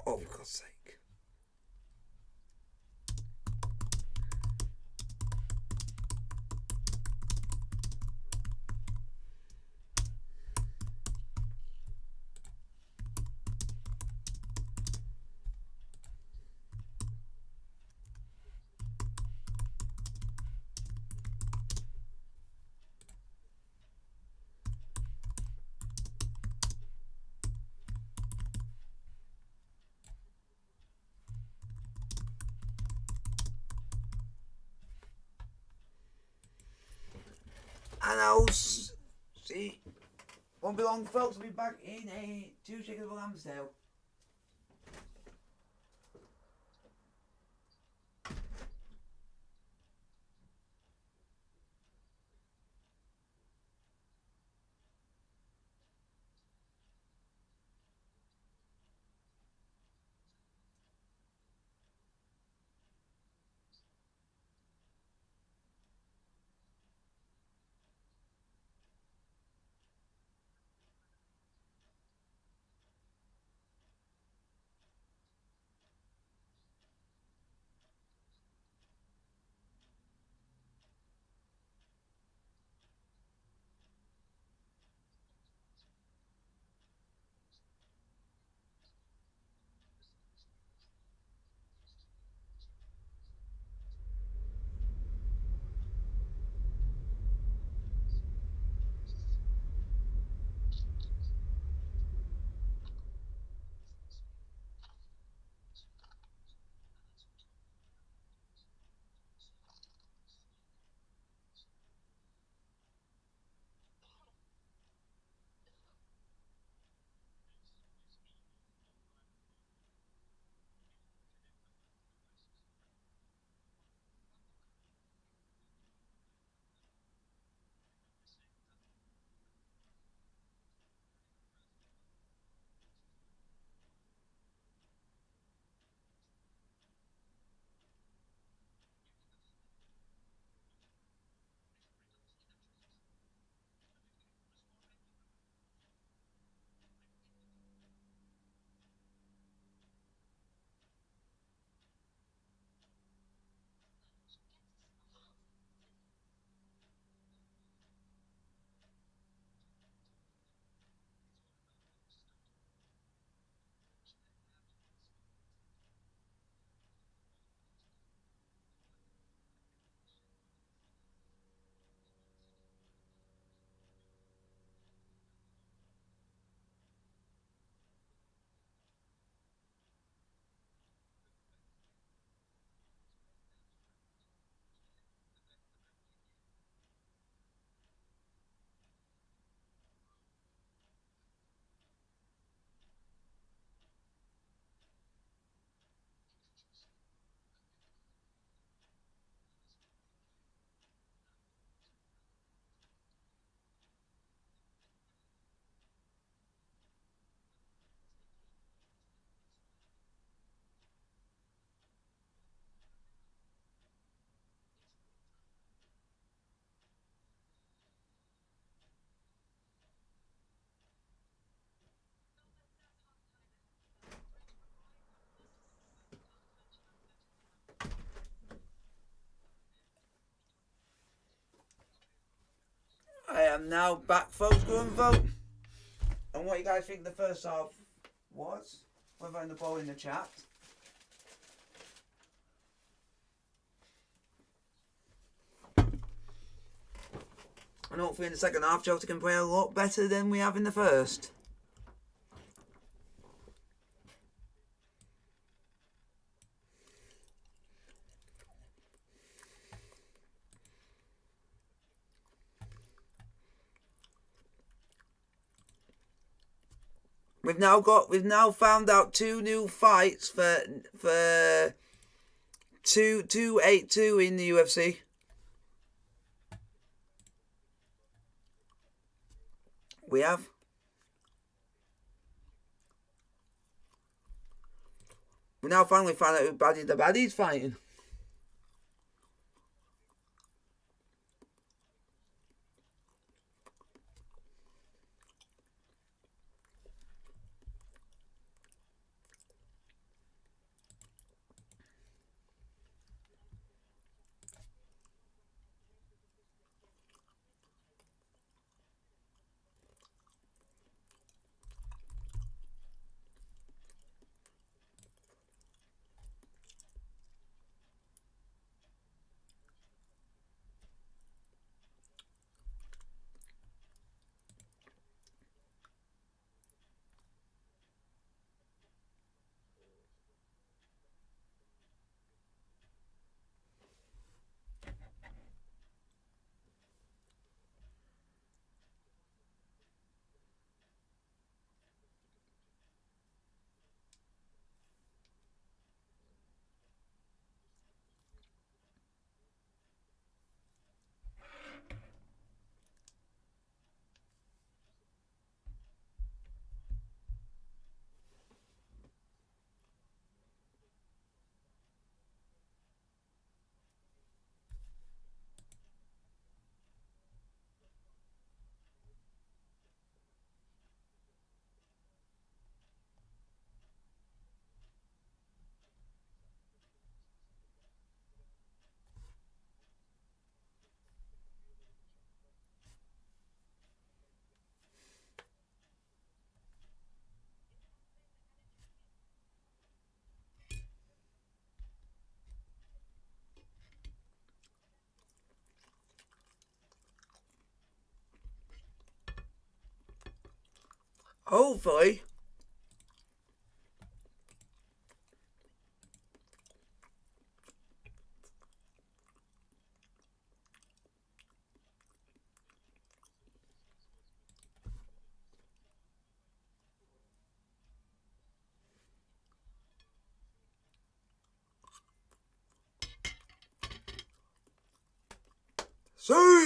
Oh, for God's sake. And I'll see. Won't be long, folks. We'll be back in a 2 chickens of a lamb's tail. I am now back, folks. Go and vote. And what you guys think the first half was? We're voting the poll in the chat. And hopefully in the second half, Chelsea can play a lot better than we have in the first. We've now found out 2 new fights for 282 in the UFC. We have. We now finally found out who Baddy the Baddy's fighting. Hopefully. See.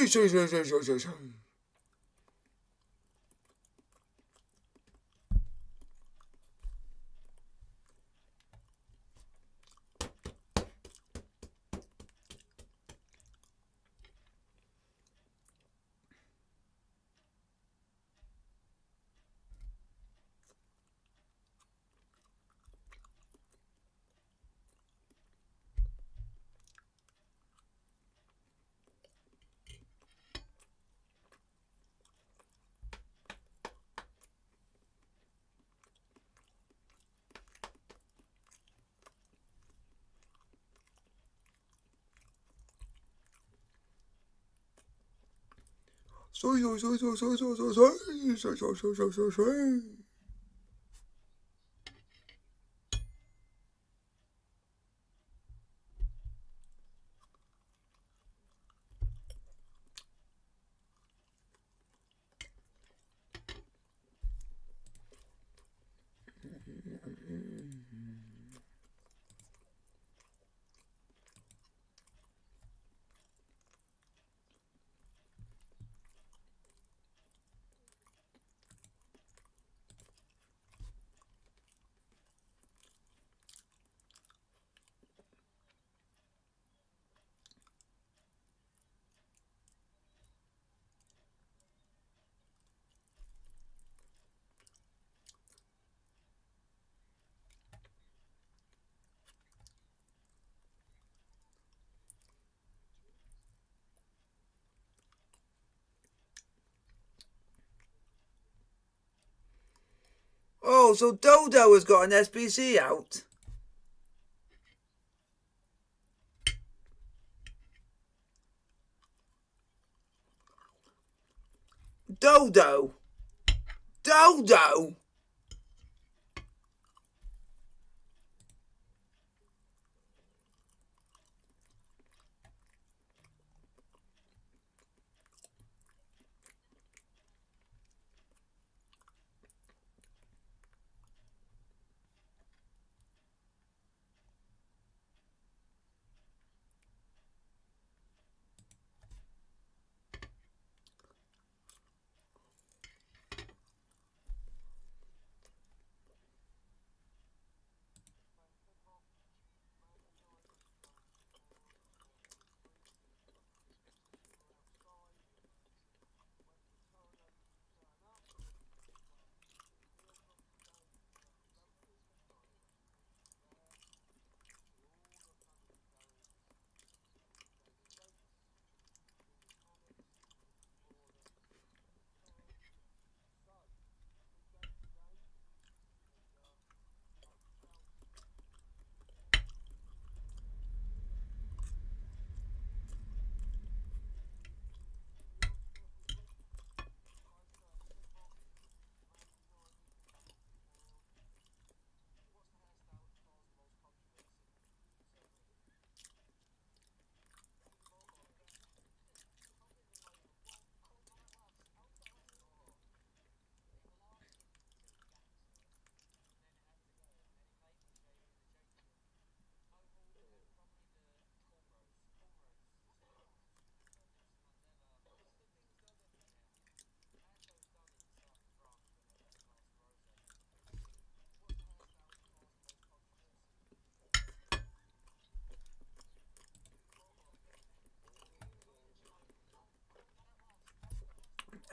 Oh, so Dodo has got an SBC out. Dodo. Dodo.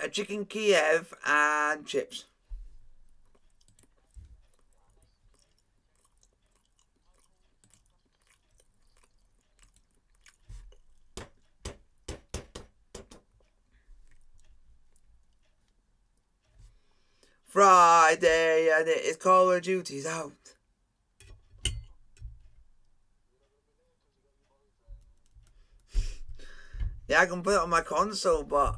a chicken Kiev, and chips. Friday and it is Call of Duty's out. Yeah, I can put it on my console, but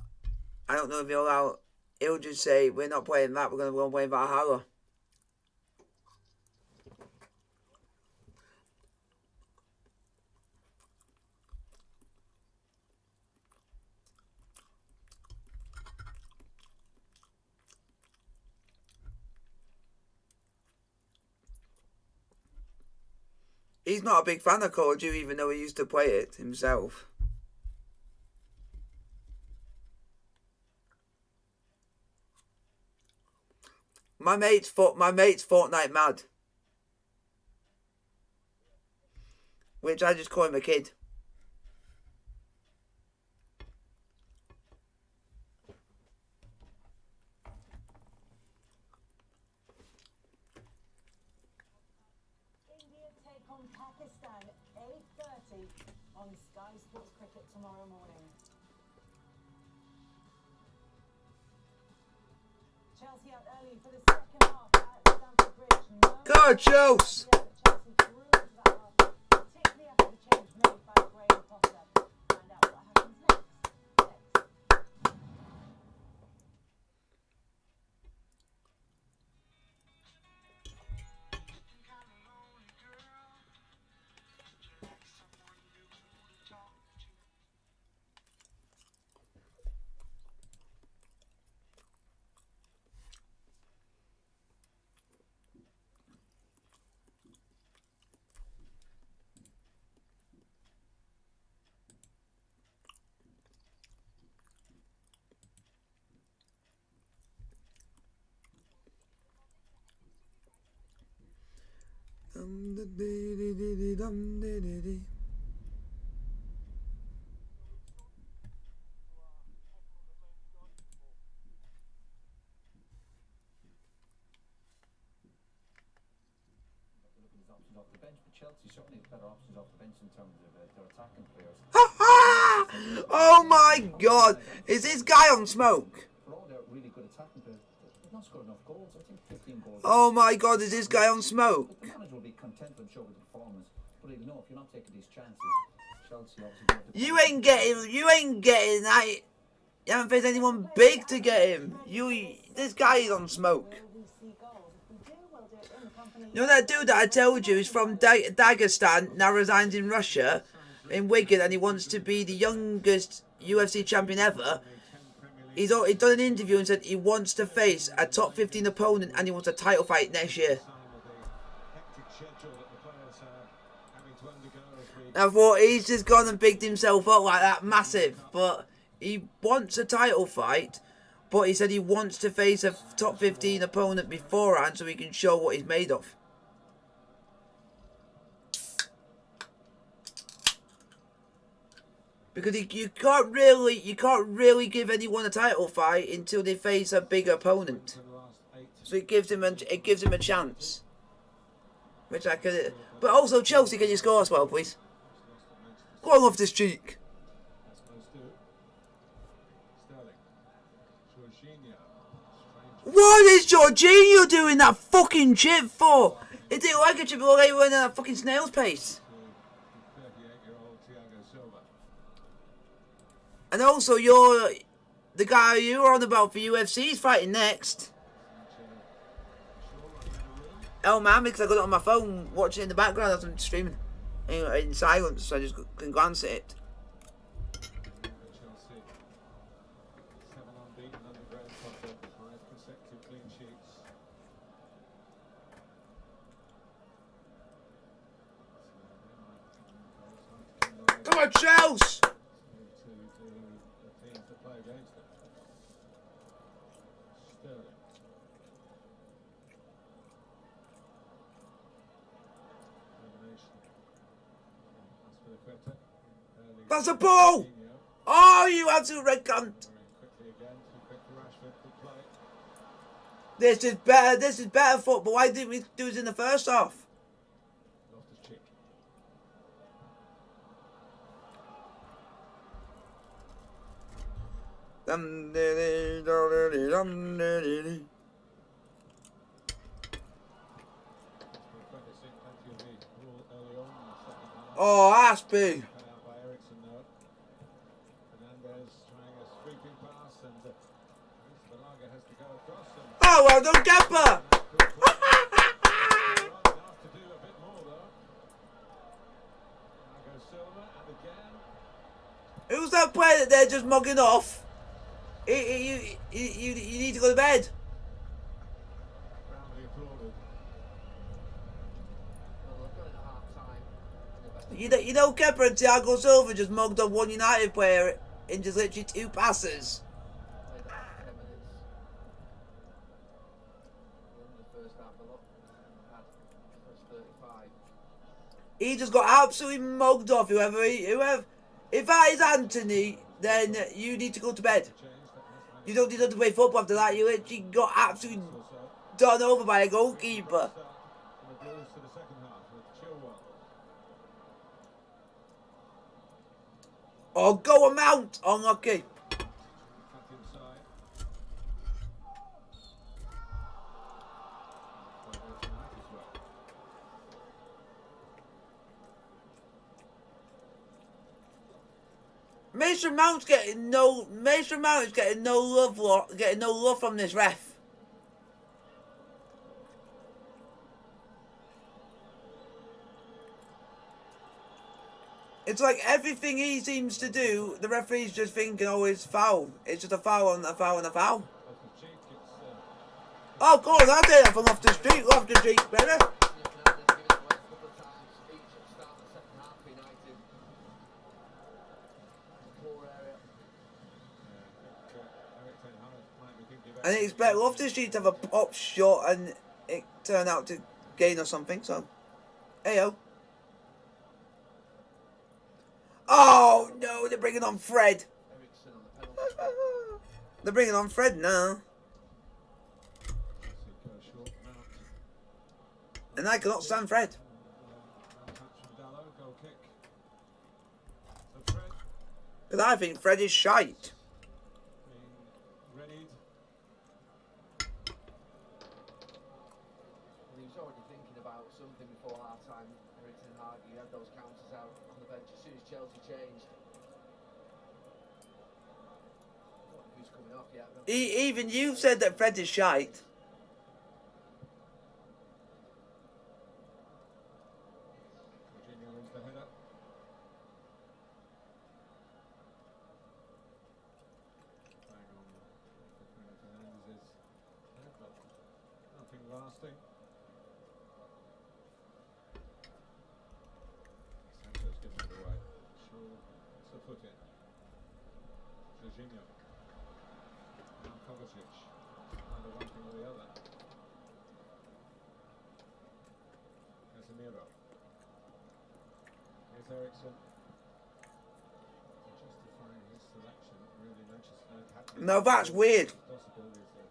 I don't know if he'll allow. He'll just say, we're not playing that, we're going to go and play Valhalla. He's not a big fan of Call of Duty, even though he used to play it himself. My mate's Fortnite mad, which I just call him a kid. India take on Pakistan 8:30 on Sky Sports Cricket tomorrow morning. Chelsea out early for the second half at Stamford Bridge. Go, Chelsea! Chelsea grew into that half, particularly after the change made by Graham Potter. Find out what happens next. Options off the bench, but Chelsea certainly have better options off the bench in terms of their attacking players. Oh my god! Is this guy on smoke? For all their really good attacking players, they've not scored enough goals. I think 15 goals. Oh my god, is this guy on smoke? The manager will be content, I'm sure, with the performance, but he'll know if you're not taking these chances, Chelsea obviously. You ain't getting that. You haven't faced anyone big to get him. This guy is on smoke. Will we see goals? If we do, we'll do it in the company. You know that dude that I told you is from Dagestan, now resides in Russia, in Wigan, and he wants to be the youngest UFC champion ever. He's done an interview and said he wants to face a top 15 opponent and he wants a title fight next year. I thought he's just gone and bigged himself up like that, massive, but he wants a title fight, but he said he wants to face a top 15 opponent beforehand so he can show what he's made of. Because you can't really give anyone a title fight until they face a big opponent. So it gives him a chance. Which I could. But also Chelsea, can you score as well, please? Go on off this cheek. What is Jorginho doing that fucking chip for? It didn't like a chip, but they went at a fucking snail's pace. And also, the guy you were on about for UFC is fighting next. Oh man, because I got it on my phone, watching it in the background as I'm streaming. In silence, so I just can glance at it. Come on, Chelsea! That's a ball! Oh, you absolute red cunt! This is better. This is better football. Why didn't we do it in the first half? Loftus-Cheek. Oh, Aspie. Cut out by Ericsson though. Fernandez trying a sweeping pass and Balaga has to go across and Oh, well done, Kemper. asked to do a bit more though. Now goes Silva and again. Who's that player that they're just mugging off? You need to go to bed. Roundly applauded. Well, they've got it at half time. You know Kemper and Thiago Silva just mugged off one United player in just literally 2 passes. Played that 10 minutes. In the first half, a lot had the first 35. He just got absolutely mugged off. Whoever. If that is Anthony, then you need to go to bed. You don't need to play football after that. You literally got absolutely done over by a goalkeeper. And the Blues for the second half with Chilwell. Oh, go a mount. Unlucky. Cut inside. Well, tonight as well. Mason Mount is getting no love from this ref. It's like everything he seems to do, the referee's just thinking, oh, it's foul. It's just a foul and a foul and a foul. Loftus-Cheek gets Oh, God, that's it from off the street, baby. Fernandez giving it away a couple of times each at the start of the second half for United. Poor area. Eric Ten Hag might be thinking about And I expect Loftus-Cheek to have a pop shot and it turn out to gain or something, so. Heyo. Oh, no, they're bringing on Fred. Ericsson on the penalty. They're bringing on Fred now. short Mount. And I cannot stand Fred. Touch from Dallo, goal kick. So Fred Because I think Fred is shite. being readied. Well, he was already thinking about something before half time. Eric Ten Hag, he had those counters out on the bench as soon as Chelsea changed. I don't know who's coming off yet. Even you've said that Fred is shite. Virginia wins the header. Bang on Bruno Fernandez's head, but nothing lasting. Sancho's given it away. Shaw puts the foot in. Jorginho. Now Kovacic. Either one thing or the other. Casemiro. Here's Ericsson. Justifying his selection. Really, Manchester United had to- No, that's weird. Possible is a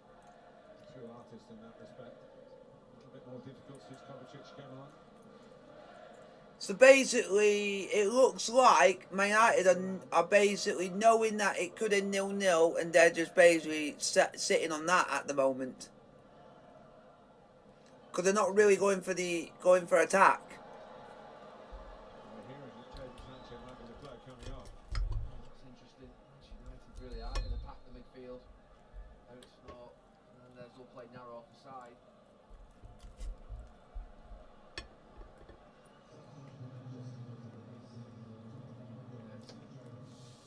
true artist in that respect. A little bit more difficult since Kovacic came on. So basically, it looks like Man United are basically knowing that it could end 0-0 and they're just basically sitting on that at the moment. Because they're not really going for attack. We're hearing that Jadon Sancho might be the player coming off. That's interesting. Manchester United really are going to pack the midfield. Ericsson or Fernandez will play narrow off the side.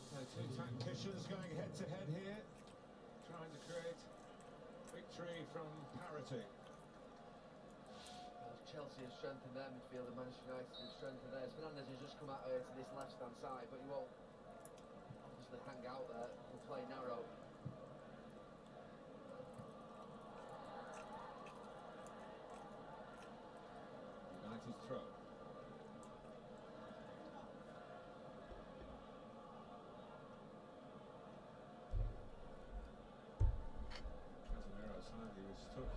So two tacticians going head to head here, trying to create victory from parity. Chelsea have strengthened their midfield and Manchester United have strengthened theirs. Fernandez has just come out here to this left hand side, but he won't obviously hang out there. He'll play narrow. United's throw. Casemiro slightly mistook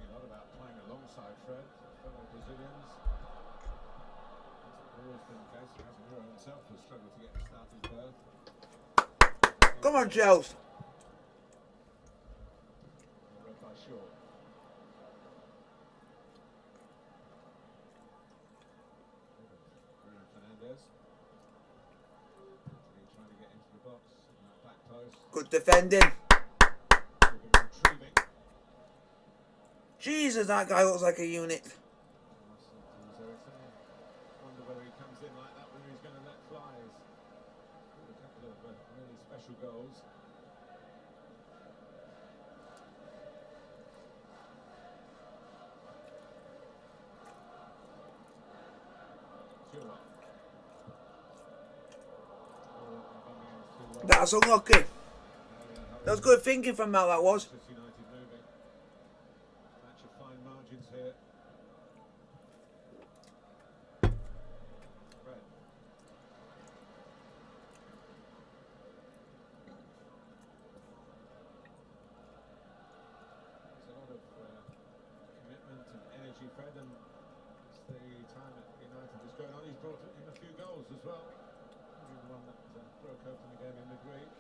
side, Fred, fellow Brazilians. It's always been the case. Casemiro himself has struggled to get a starting berth. Come on, Chelsea. Read by Shaw. Bruno Fernandes. Trying to get into the box. On that back post. Good defending. Retrieving. Jesus, that guy looks like a unit. Wonder whether he comes in like that, whether he's going to let flies. A couple of really special goals. That's unlucky. That was good thinking from Mel, that was. United moving. Match of fine margins here. Fred. There's a lot of commitment and energy, Fred, and it's the time at United is going on. He's brought in a few goals as well. The one that broke open the game in midweek.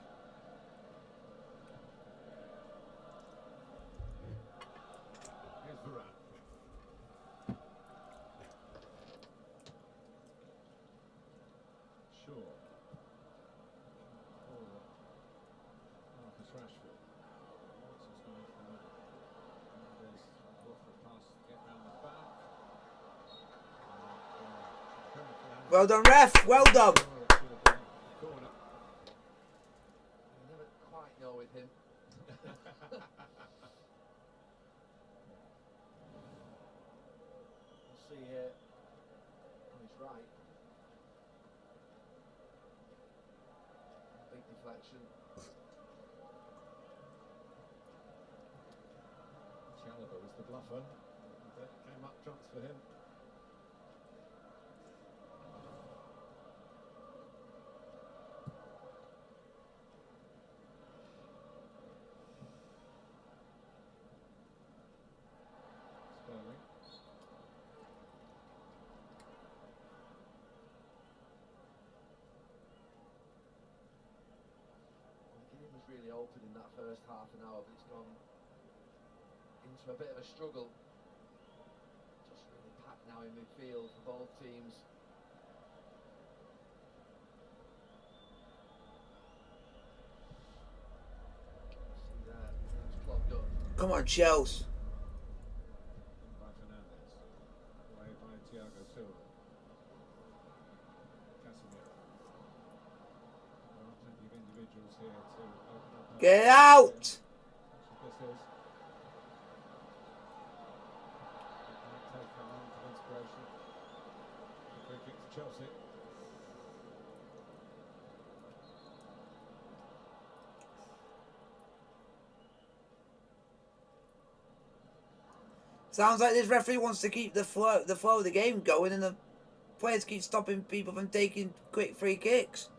Here's Varane. Shaw. Forward. Marcus Rashford. Watson's going for Fernandes. Off the pass, get round the back. Well done, ref. Well done. Corner. You never quite know with him. We'll see here. Oh, he's right. Big deflection. Chalobah was the bluffer. That came up trumps for him. Sterling. The game was really open in that first half an hour, but it's gone into a bit of a struggle. Just really packed now in midfield for both teams. See there, it's clogged up. Come on, Chelsea. By Fernandes. Away by Thiago Silva. Casemiro. There are plenty of individuals here to open up. Get out. This is. Take a moment of inspiration. The free kick to Chelsea. Sounds like this referee wants to keep the flow of the game going, and the players keep stopping people from taking quick free kicks.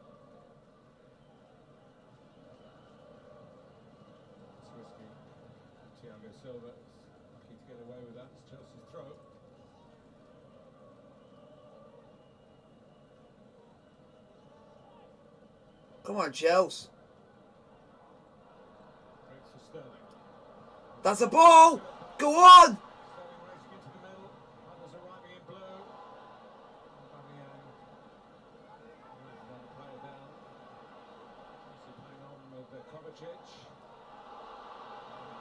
It's risky. Thiago Silva is lucky to get away with that. It's Chelsea's throw. Come on, Chelsea. Breaks for Sterling. That's a ball. Go on. Sterling racing into the middle. Others arriving in blue. Aubameyang. Another player down. Chelsea playing on with Kovacic.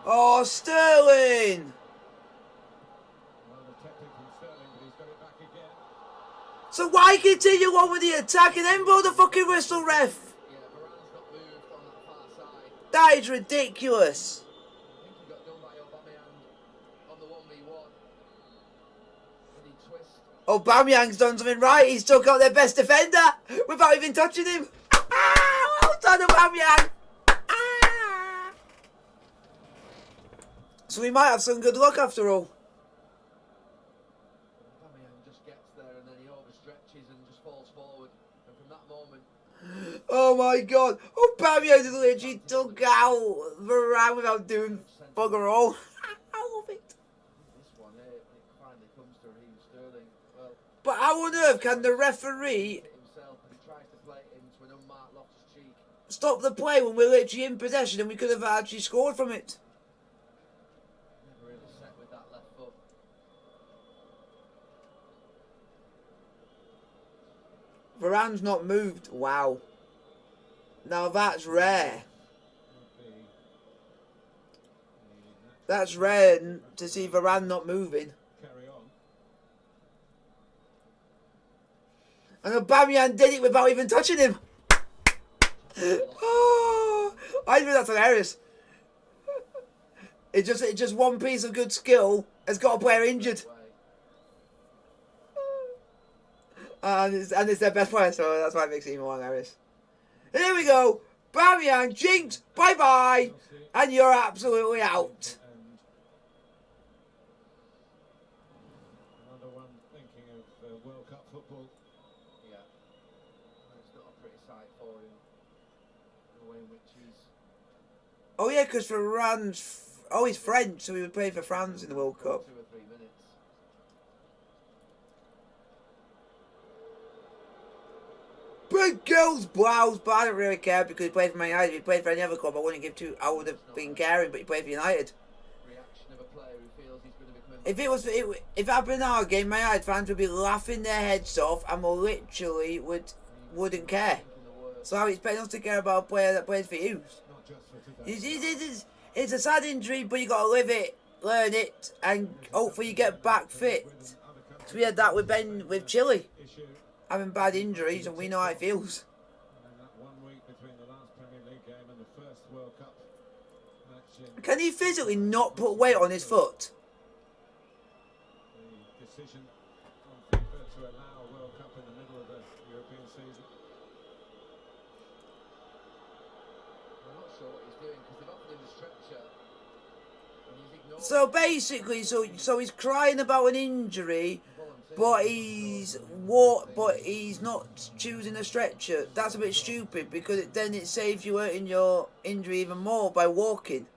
Oh, Sterling. Rather tepid from Sterling, but he's got it back again. So why continue on with the attack and then blow the fucking whistle, ref? Yeah, Varane's not moved on that far side. That is ridiculous. I think he got done by Aubameyang on the 1v1. Did he twist? Aubameyang's done something right. He's took out their best defender without even touching him. Well done, Aubameyang. So we might have some good luck after all. Aubameyang just gets there and then he overstretches and just falls forward. And from that moment, Oh my god. Aubameyang just literally took out Varane without doing bugger all. I love it. this one here, it But how on earth can the referee himself, and he tries to play it into an unmarked Loftus-Cheek. stop the play when we're literally in possession and we could have actually scored from it? Never really set with that left foot. Varane's not moved. Wow. Now that's rare. That's rare to see Varane not moving. Carry on. And Aubameyang did it without even touching him. Oh, I think that's hilarious. It's just one piece of good skill has got a player injured. And it's their best player, so that's why it makes it even more hilarious. Here we go. Aubameyang, jinx, bye-bye. And you're absolutely out. Another one thinking of World Cup football. Yeah. It's not a pretty sight for him. The way in which he's... Oh yeah, because Varane's... Oh, he's French, so he would play for France in the World Cup. 2 or 3 minutes. Big girls blouse, but I don't really care because he played for Man United. If he played for any other club, I wouldn't give two. I would have been caring, but he played for United. Reaction of a player who feels he's going to become... If it had been our game, Man United fans would be laughing their heads off and literally wouldn't care. So how are you expecting us to care about a player that plays for you? Not just for today. It's a sad injury, but you got to live it, learn it, and hopefully you get back fit. So we had that with Chile, Issue. having bad injuries, and we know how it feels. And that 1 week between the last Premier League game and the first World Cup match in Can he physically not put weight on his foot? the decision on FIFA to allow a World Cup in the middle of the European season. I'm not sure what he's doing because they've offered him the stretcher. And he's ignored So basically, so he's crying about an injury, but he's not choosing a stretcher. That's a bit stupid because then it saves you hurting your injury even more by walking.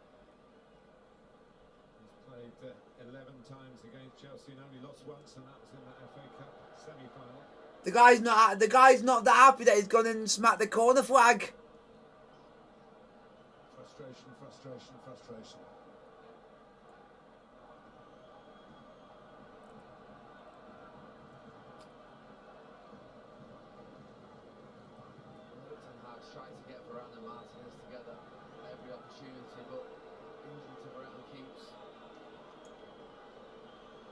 He's played 11 times against Chelsea and only lost once, and that was in the FA Cup semi-final. The guy's not that happy that he's gone and smacked the corner flag. Frustration, frustration, frustration. Ten Hag's trying to get Varane and Martinez together at every opportunity, but injury to Varane keeps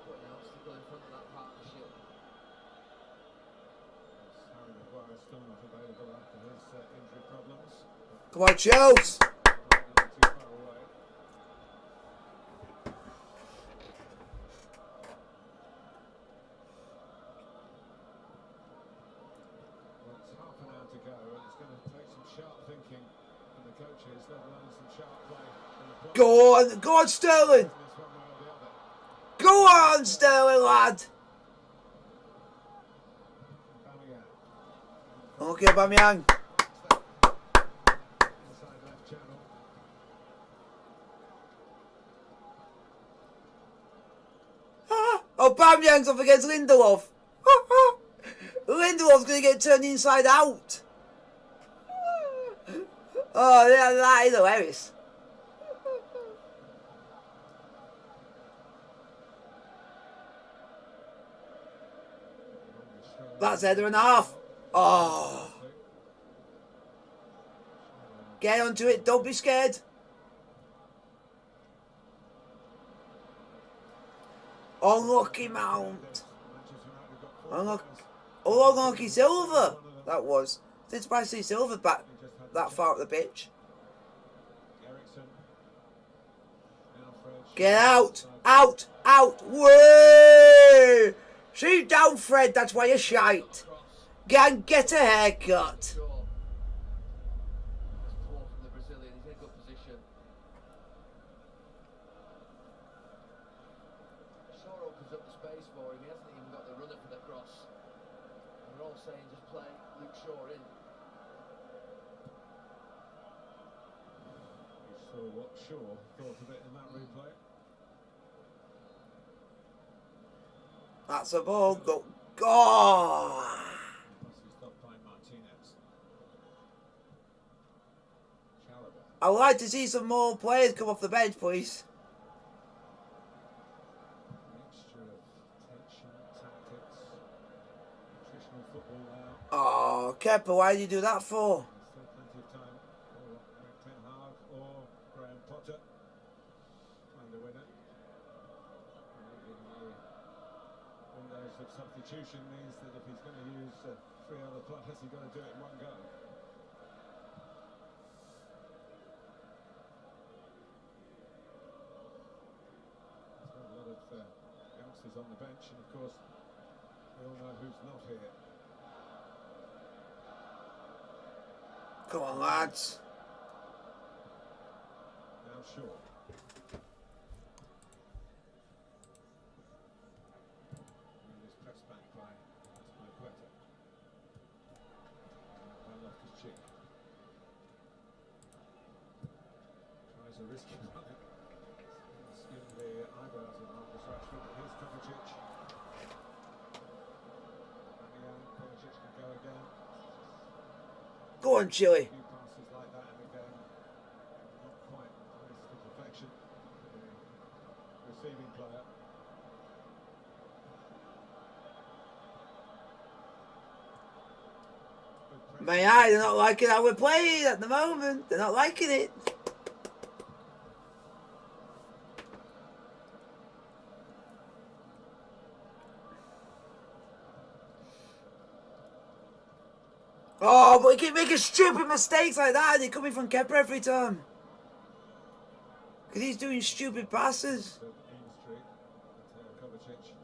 putting an obstacle in front of that partnership. Harry Maguire still not available after his injury problems. Come on, Chelsea. Not really too far away. Well, it's half an hour to go, and it's going to take some sharp thinking from the coaches, let alone some sharp play from the players. Go on, Sterling. This one way or the other. Go on, Sterling, lad. Aubameyang. Okay, Aubameyang. Inside left channel. Aubameyang's up against Lindelof. Lindelof's going to get turned inside out. Oh, that is hilarious. That's header and a half. Oh. Get onto it. Don't be scared. Unlucky Mount. Unlucky Silver. That was. Didn't surprise to see Silver back that far up the pitch. Ericsson. Now Fred. Get out. Out. Out. Way. Sit down, Fred. That's why you're shite. Get a haircut. Shaw. That's poor from the Brazilian. He's in a good position. Shaw opens up the space for him. He hasn't even got the runner for the cross. And they're all saying just play Luke Shaw in. We saw what Shaw thought of it in that replay. That's a ball. Oh. Must be stopped by Martinez. Chalobah. I'd like to see some more players come off the bench, please. Mixture of tension, tactics, nutritional football now. Oh, Kepa, why did you do that for? There's still plenty of time for Erik Ten Hag or Graham Potter to find a winner. Maybe the windows of substitution means that if he's going to use 3 other players, he's got to do it in one go. There's got a lot of youngsters on the bench, and of course, we all know who's not here. Come on, lads. Now Shaw. And is pressed back by Azpilicueta. By Loftus-Cheek. Tries a risky run. Skin the eyebrows of Marcus Rashford. Here's Kovacic. Kovacic can go again. Go on, Chile. A few passes like that and again, not quite close to perfection for the receiving player. Good pressure. Man Utd, they're not liking how we're playing at the moment. They're not liking it. Oh, but he keep making stupid mistakes like that, and they're coming from Kepa every time. Because he's doing stupid passes. To Aim Street, but Kovacic.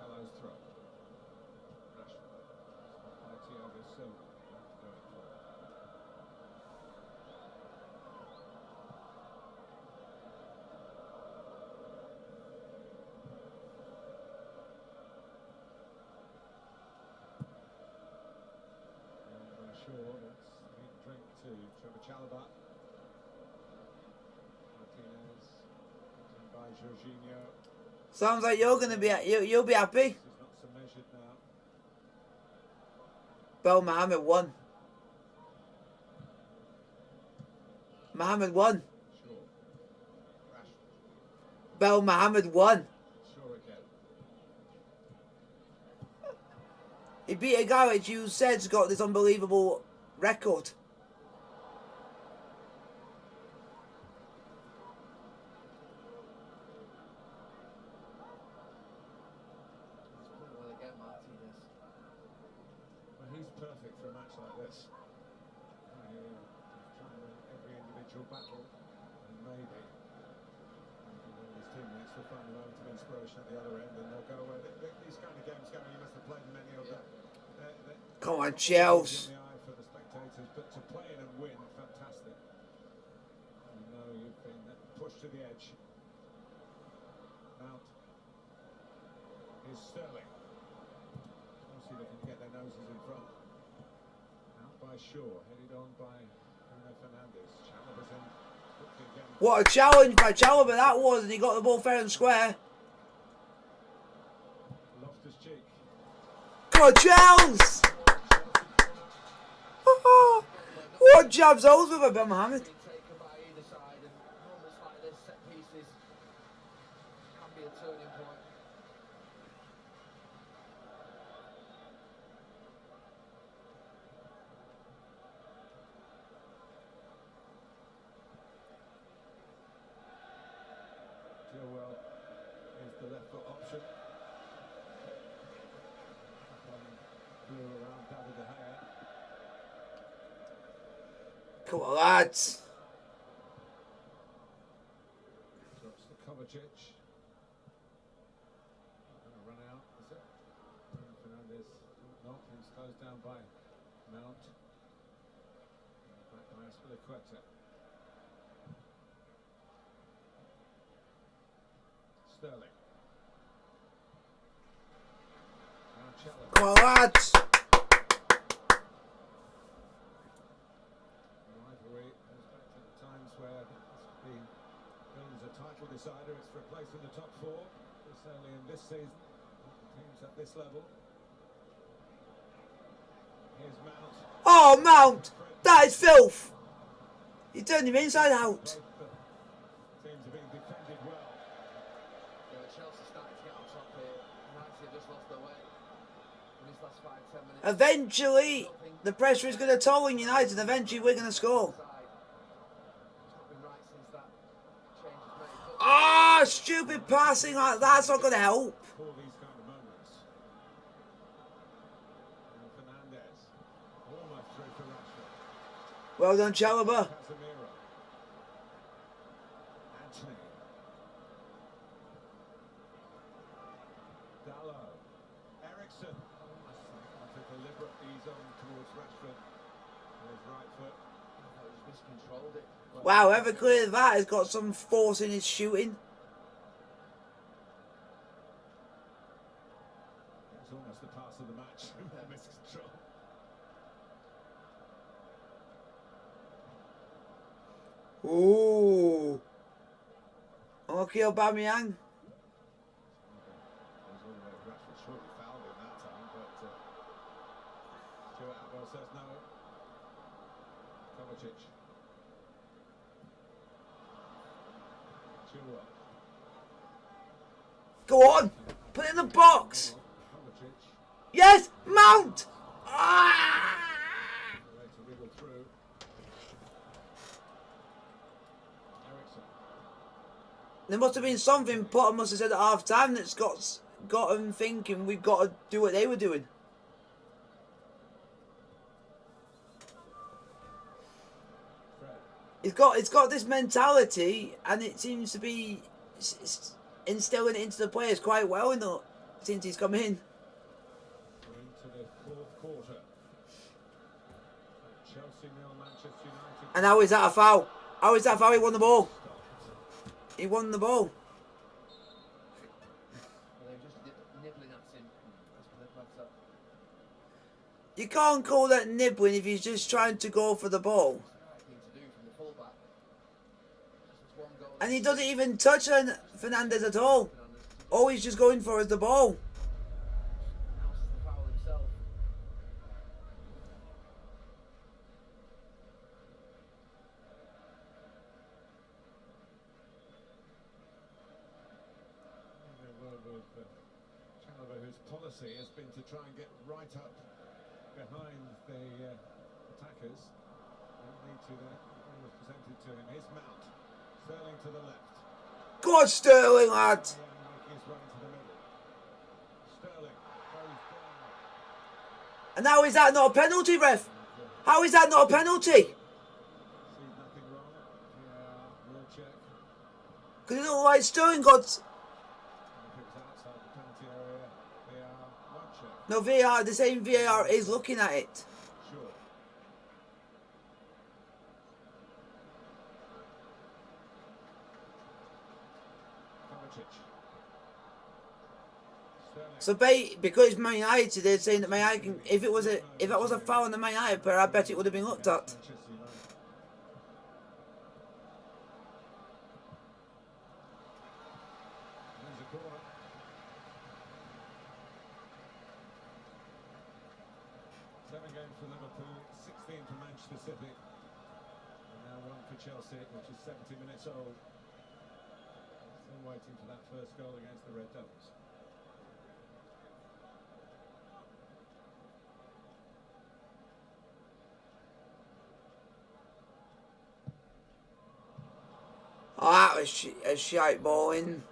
Hello's throw. Rashford. By Thiago Silva. Going for it. Shaw, that's meat drink to Trevor Chalobah. Martinez, taken by Jorginho. Sounds like you're gonna be you'll be happy. This is not so measured now. Bel Mohammed won. Mohammed won. Shaw. Rashford. Bel Mohammed won. Shaw again. He beat a guy which you said's got this unbelievable record. Well, again, Martinez. Well, he's perfect for a match like this. He's trying to win every individual battle, and maybe one of his teammates will find a moment of inspiration at the other end, and they'll go away. These kind of games, Gary, you must have played many of them. Come on, Chelsea. In the eye for the spectators, but to play in and win, fantastic. You know you've been pushed to the edge. Mount. Here's Sterling. Chelsea looking to get their noses in front. Out by Shaw, headed on by Bruno Fernandes. Chalobah's in quickly again. What a challenge by Chalobah that was, and he got the ball fair and square. Loftus-Cheek. Come on, Chelsea! What jabs those with Bel Mohammed? Being taken by either side, and moments like this, set pieces, can be a turning point. Chilwell is the left foot option. Blew around David De Gea. Come on, lads. Drops to Kovacic. Going to run out, is it? Bruno Fernandes. Not, he's closed down by Mount. Back by Azpilicueta. Sterling. Now Chalobah. Come on, lads. whether it's for a place in the top four, certainly in this season, teams at this level. Here's Mount. Oh, Mount! That is filth! You turned him inside out. Both the teams are being defended well. Yeah, Chelsea starting to get on top here. United have just lost their way in this last 5-10 minutes. Eventually, the pressure is going to toll on United. Eventually, we're going to score. It's not been right since that change was made. Ah, stupid passing like that's not going to help. For these kind of moments. And Fernandez almost through for Rashford. Well done, Chalobah. Casemiro. Anthony. Dallo. Ericsson. That's a deliberate ease on towards Rashford. With his right foot. I thought he just miscontrolled it. Wow, whoever cleared that has got some force in his shooting. It's almost the pass of the match. Miscontrol. Ooh. Okay, Aubameyang. Rashford shortly fouled him that time, but Stuart Atwell says no. Kovacic. Chilwell. Go on. Put it in the box. Kovacic. Yes, Mount. Ah! The way to wriggle through. Ericsson. There must have been something Potter must have said at half time that's got them thinking we've got to do what they were doing. Fred. It's got this mentality, and it seems to be instilling it into the players quite well since he's come in. We're into the fourth quarter. Chelsea 0, Manchester United. And how is that a foul? How is that a foul? He won the ball. He won the ball. Well, they're just nibbling at him. That's what they're better. You can't call that nibbling if he's just trying to go for the ball. It's the right thing to do from the fullback. Just one goal. And he doesn't even touch Fernandez at all. All he's just going for is the ball. Announces the foul himself. With Chalobah, whose policy has been to try and get right up behind the attackers. Don't need to there. Ball was presented to him. Here's Mount. Sterling to the left. Go on, Sterling, lad. Making his way into the middle. Sterling goes down. And how is that not a penalty, ref? How is that not a penalty? Sees nothing wrong. Yeah, will check. Because it looked like Sterling got... If it was outside the penalty area, won't check. No, VAR, the same VAR is looking at it. Sure. Kovacic. Sterling. So because it's Man United, they're saying that Man United can, if that was a foul on the Man United player, I bet it would have been looked at. Manchester United. There's a corner. Seven games for Liverpool, 16 for Manchester City, and now one for Chelsea, which is 70 minutes old. Still waiting for that first goal against the Red Devils. Oh, that was a shite ball in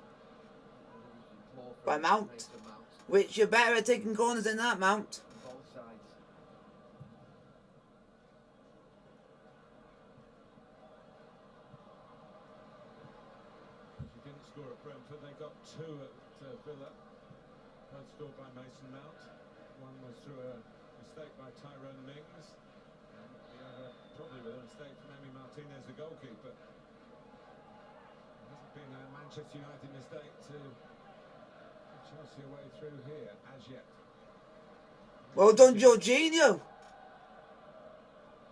by Mount. Mason Mount Which you're better at taking corners than that, Mount. on both sides. She didn't score at Brentford, they got two at Villa. Both scored by Mason Mount. One was through a mistake by Tyrone Mings, and the other probably with a mistake from Emi Martinez, the goalkeeper. It hasn't been a Manchester United mistake to give Chelsea a way through here as yet. Well done, Jorginho.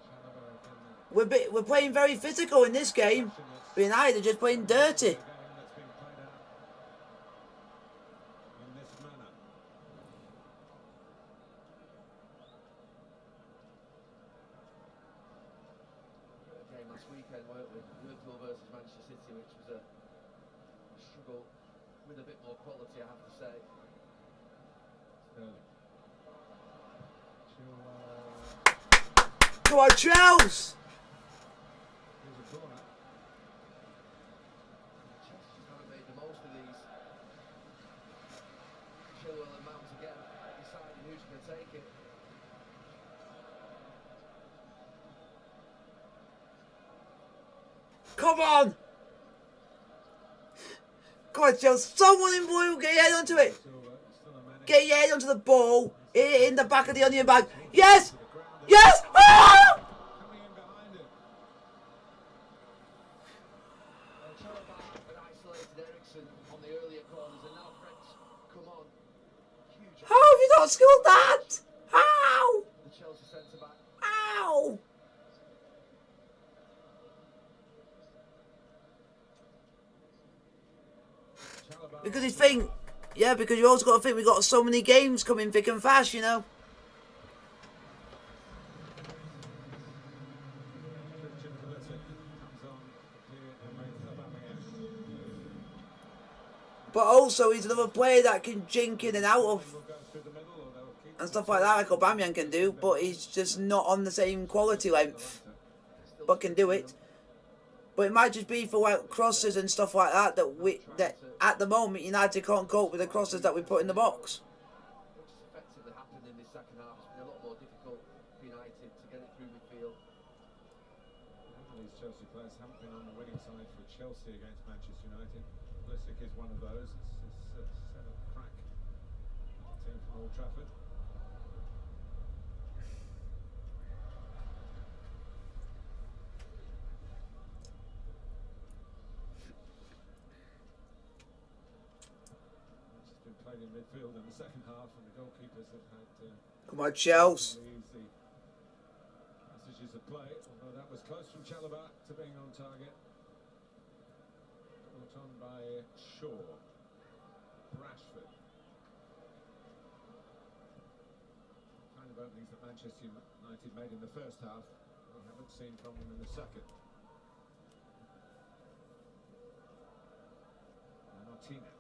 Chalobah again, We're playing very physical in this game. But United are just playing dirty. a game that's been played this weekend, weren't we? Liverpool versus Manchester City, which was a struggle with a bit more quality, I have to say. Sterling. Come on, Chelsea! Here's a corner. Chelsea just haven't made the most of these. Chilwell and Mount again, deciding who's going to take it. Come on! Come on, Chelsea. Someone in blue, get your head onto it. Silva, still a man Get your head onto the ball. In the back of the onion bag. Yes! Yes! Ah! coming in behind him. Chalobah had isolated Ericsson on the earlier corners, and now Fred's come on. Huge. How have you not scored that? How? The Chelsea centre-back. How? Chalobah. Because you think, yeah, because you also got to think we've got so many games coming thick and fast, you know. Christian Pulisic comes on here and makes Aubameyang. But also he's another player that can jink in and out of Will go through the middle, or they'll keep and stuff like that, like Aubameyang can do. But he's just not on the same quality length. But can do it. But it might just be for like crosses and stuff like that that at the moment United can't cope with the crosses that we put in the box. Which has effectively happened in this second half. It's been a lot more difficult for United to get it through midfield. These Chelsea players haven't been on the winning side for Chelsea against Manchester United. Pulisic is one of those. It's his seventh crack team from Old Trafford. It's been played in midfield in the second half, and the goalkeepers have had Come on, Chelsea. easy passages of play, although that was close from Chalobah to being on target. Brought on by Shaw. Rashford. Kind of openings that Manchester United made in the first half, we haven't seen from them in the second. And Martinez.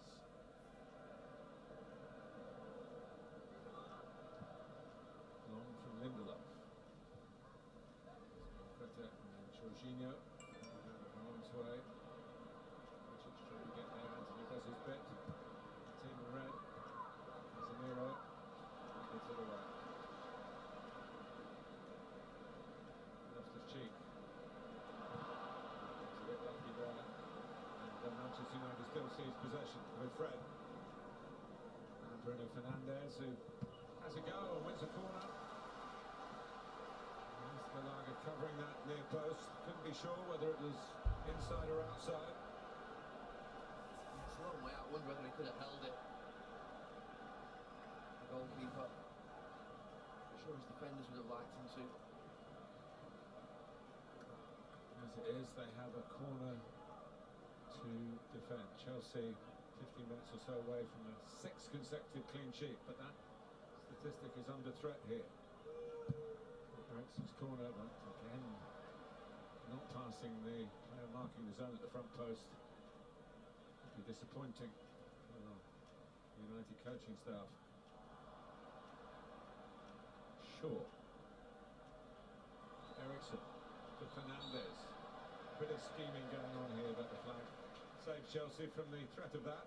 Long from Lindelof. Preta and Jorginho. Arms way. Which is trying to get there. Anthony does his bit. Team in red. Casemiro. Gets it away. Loftus Cheek. He's a bit lucky there. And Manchester United still sees possession with Fred. And Bruno Fernandes, who has a go and wins a corner. Gallagher covering that near post. Couldn't be sure whether it was inside or outside. It's a long way out. I wonder whether he could have held it. The goalkeeper. I'm sure his defenders would have liked him to. As it is, they have a corner to defend. Chelsea 15 minutes or so away from a 6th consecutive clean sheet, but that statistic is under threat here. Ericsson's corner, but again, not passing the player marking the zone at the front post. Would be disappointing for the United coaching staff. Shaw. Ericsson to Fernandes. Bit of scheming going on here, but the flag saves Chelsea from the threat of that.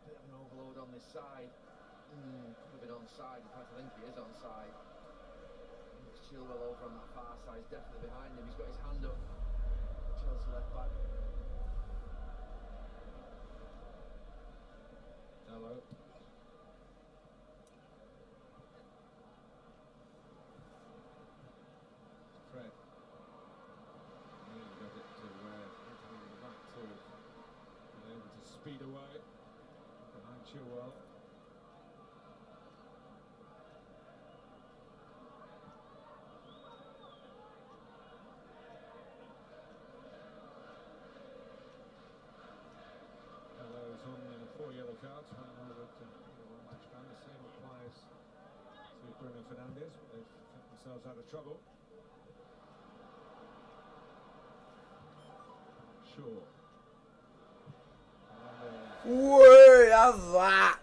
Bit of an overload on this side. Could have been onside. In fact, I think he is onside. It's Chilwell over on that far side. He's definitely behind him. He's got his hand up. Chelsea left back. Hello. Fred. Nearly got it to where Anthony in the back too. Been able to speed away behind Chilwell. Hello is on 4 yellow cards, one more with one match ban. Bruno Fernandes, but they've kept themselves out of trouble. Sure. Whoa, have that.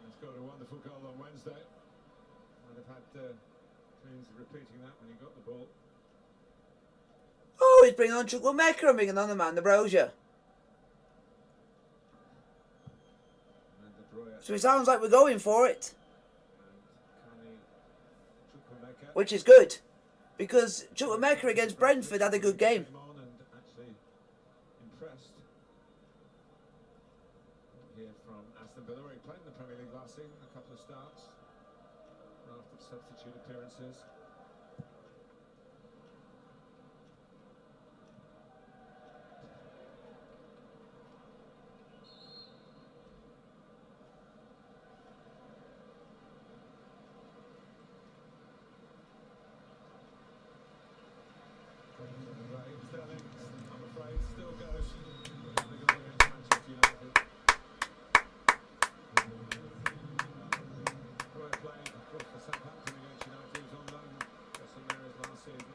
He scored a wonderful goal on Wednesday. Might have had dreams of repeating that when he got the ball. Oh, he's bringing on Chukwuemeka and bringing on the man, the Brozier. And De Bruyne So it sounds like we're going for it, and Chukwuemeka. which is good. Because Chukwuemeka against Brentford had a good game. Came on and actually impressed. Here from Aston Villa, where he played in the Premier League last season, a couple of starts, raft of substitute appearances. Sterling, I'm afraid, still goes. The goal against Manchester United. Roy playing, of course, for Southampton against United. He was on loan for St Mary's last season.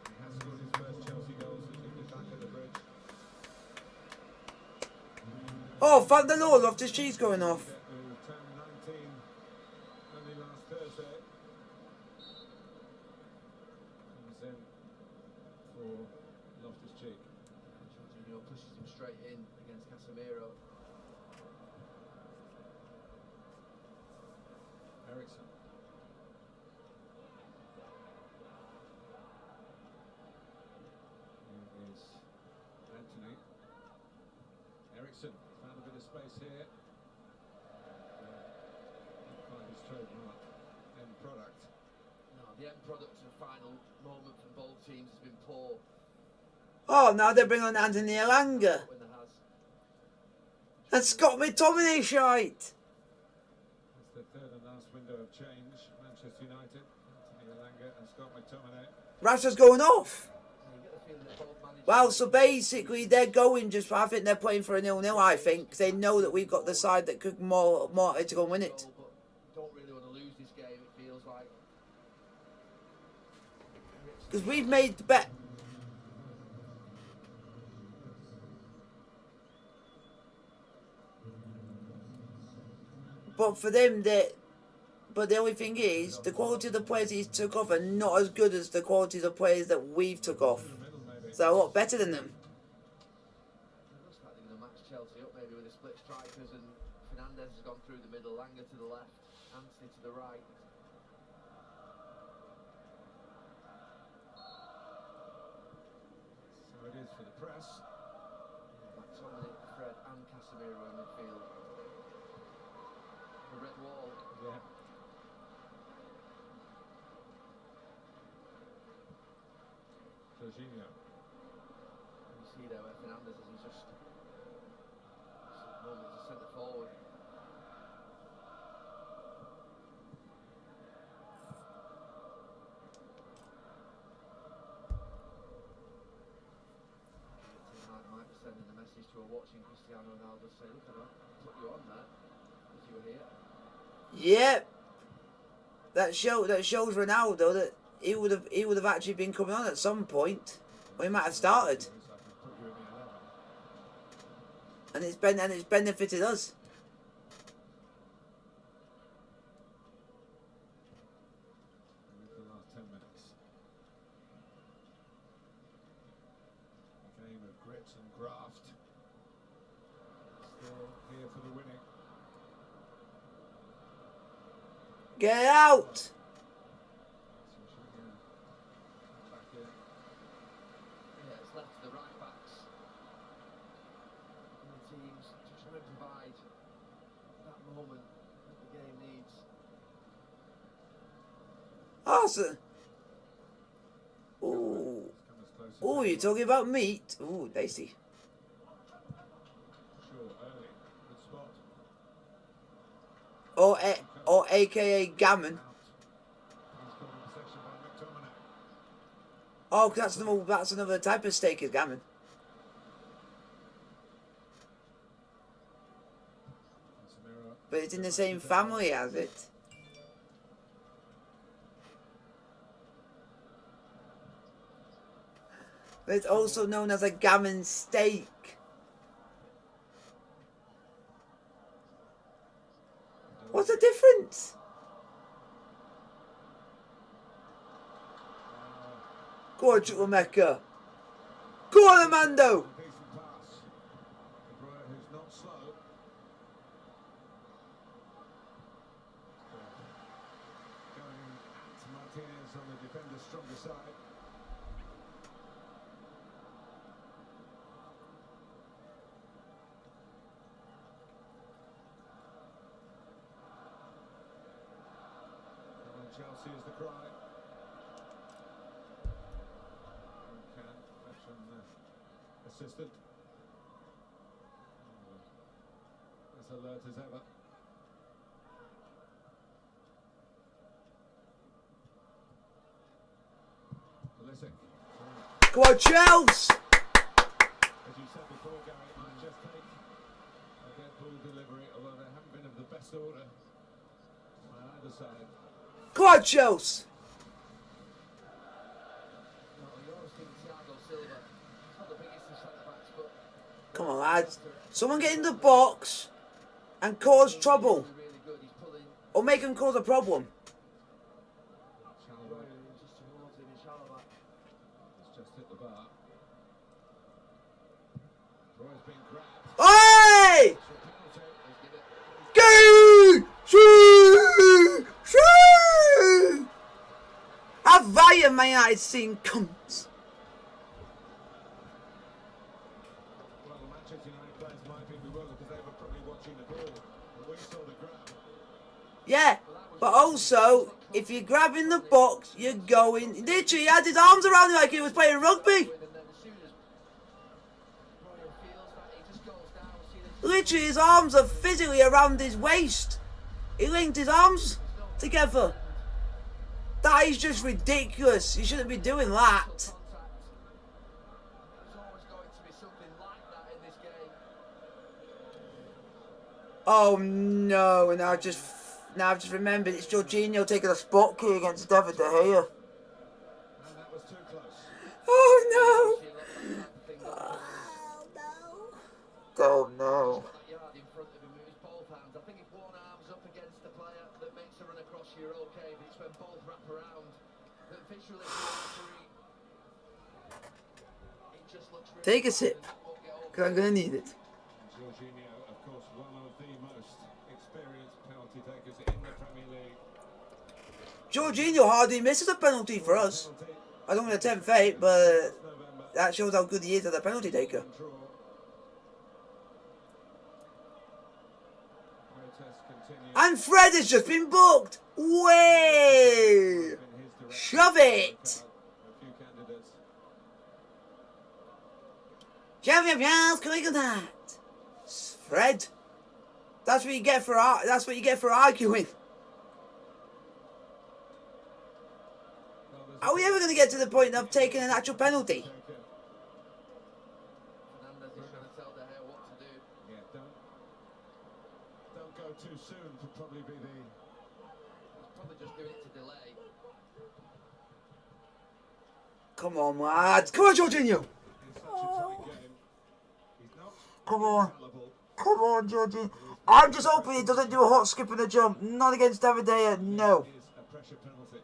He has scored his first Chelsea goals since he was back at the bridge. Oh, thank the Lord, Loftus-Cheek's going off. Who turned 19 only last Thursday. Comes in for Loftus-Cheek. Jorginho pushes him straight in against Casemiro. Ericsson. Here is Anthony. Ericsson found a bit of space here. Find his trademark end product. No, the end product of the final moment from both teams has been poor. Oh, now they bring on Anthony Elanga. When there has. And Scott McTominay shite. It's the third and last window of change. Manchester United, Anthony Elanga and Scott McTominay. Rashford's going off. You get the feeling that both managers. Well, so basically they're going just, I think they're playing for a 0-0, I think, 'cause they know that we've got the side that could more to go and win it. But don't really want to lose this game, it feels like. Because we've made the bet. But for them, but the only thing is, the quality of the players he's took off are not as good as the quality of the players that we've took off. So a lot better than them. It looks like they're going to match Chelsea up maybe with the split strikers, and Fernandes has gone through the middle, Langer to the left, Anthony to the right. So it is for the press. McTominay, Fred and Casemiro in midfield. The red wall. Yeah. Jorginho. You see there where Fernandes is, he's just moment to centre forward. Might be sending a message to a watching Cristiano Ronaldo, say, look at that, put you on there if you were here. Yep. That shows Ronaldo that he would have actually been coming on at some point. Or he might have started. Looks like he's put you in the 11. And it's benefited us. With the last 10 minutes. A game of grit and graft. Still here for the winning. Get out! So Jorginho back in. Yeah, it's left to the right backs and the teams to try and provide that moment that the game needs. Awesome. Ooh. Come as close as Ooh, they you're can. talking about meat? Ooh, tasty. Sure, early. Good spot. Or AKA gammon. Out. He's got in possession by McTominay. Oh, 'cause that's another type of steak is gammon. Casemiro but it's in the same family as it. But it's also known as a gammon steak. What's the difference? Go on, Chukwemeka. Go on, Amando. Decent pass. De Bruyne, who's not slow. Going at Martinez on the defender's stronger side. And Chelsea is the cry. Can from the assistant. As alert as ever. Pulisic. Go on, Chelsea. As you said before, Gary, it might just take a dead ball delivery, although they haven't been of the best order on either side. Go on, Chelsea. Come on, lads. Someone get in the box and cause trouble. Or make them cause a problem. Chalobah has just hit the bar. Roy's been grabbed. Hey! Penalty. Go! Shoo! Shoo! How via Man Utd seen cunts. Well, the Manchester United players might be bewildered because they were probably watching the ball. But we saw the grab. Yeah, but also, if you're grabbing the box, you're going. Literally, he had his arms around it like he was playing rugby. Literally, his arms are physically around his waist. He linked his arms together. That is just ridiculous. You shouldn't be doing that. Oh no! And I've just remembered it's Jorginho taking a spot kick against David De Gea. And that was too close. Oh no! Oh no! I think if one arm's up against the player that makes a run across, you're okay, but it's when both wrap around that visually it just looks really. Take a sip, because I'm gonna need it. Jorginho, of course, one of the most experienced penalty takers in the Premier League. Jorginho hardly misses a penalty for us. Penalty, I don't want to tempt fate, but November. that shows how good he is as a penalty taker. Draw. Protest continues. And Fred has just been booked. Way! In his direction. Shove it! A few candidates. Shove your hands, quick at that. Fred. That's what you get for arguing. Well, there's Are we ever going to get to the point of taking an actual penalty? Fernandez is trying to tell De Gea what to do. Yeah, don't go too soon to probably be the. He's probably just doing it to delay. Come on, lads. Come on, Jorginho. In such a tight game. He's not Come on. infallible. Come on, Jorginho. I'm just hoping he doesn't do a hot skip and a jump. Not against David De Gea, no. Is a pressure penalty.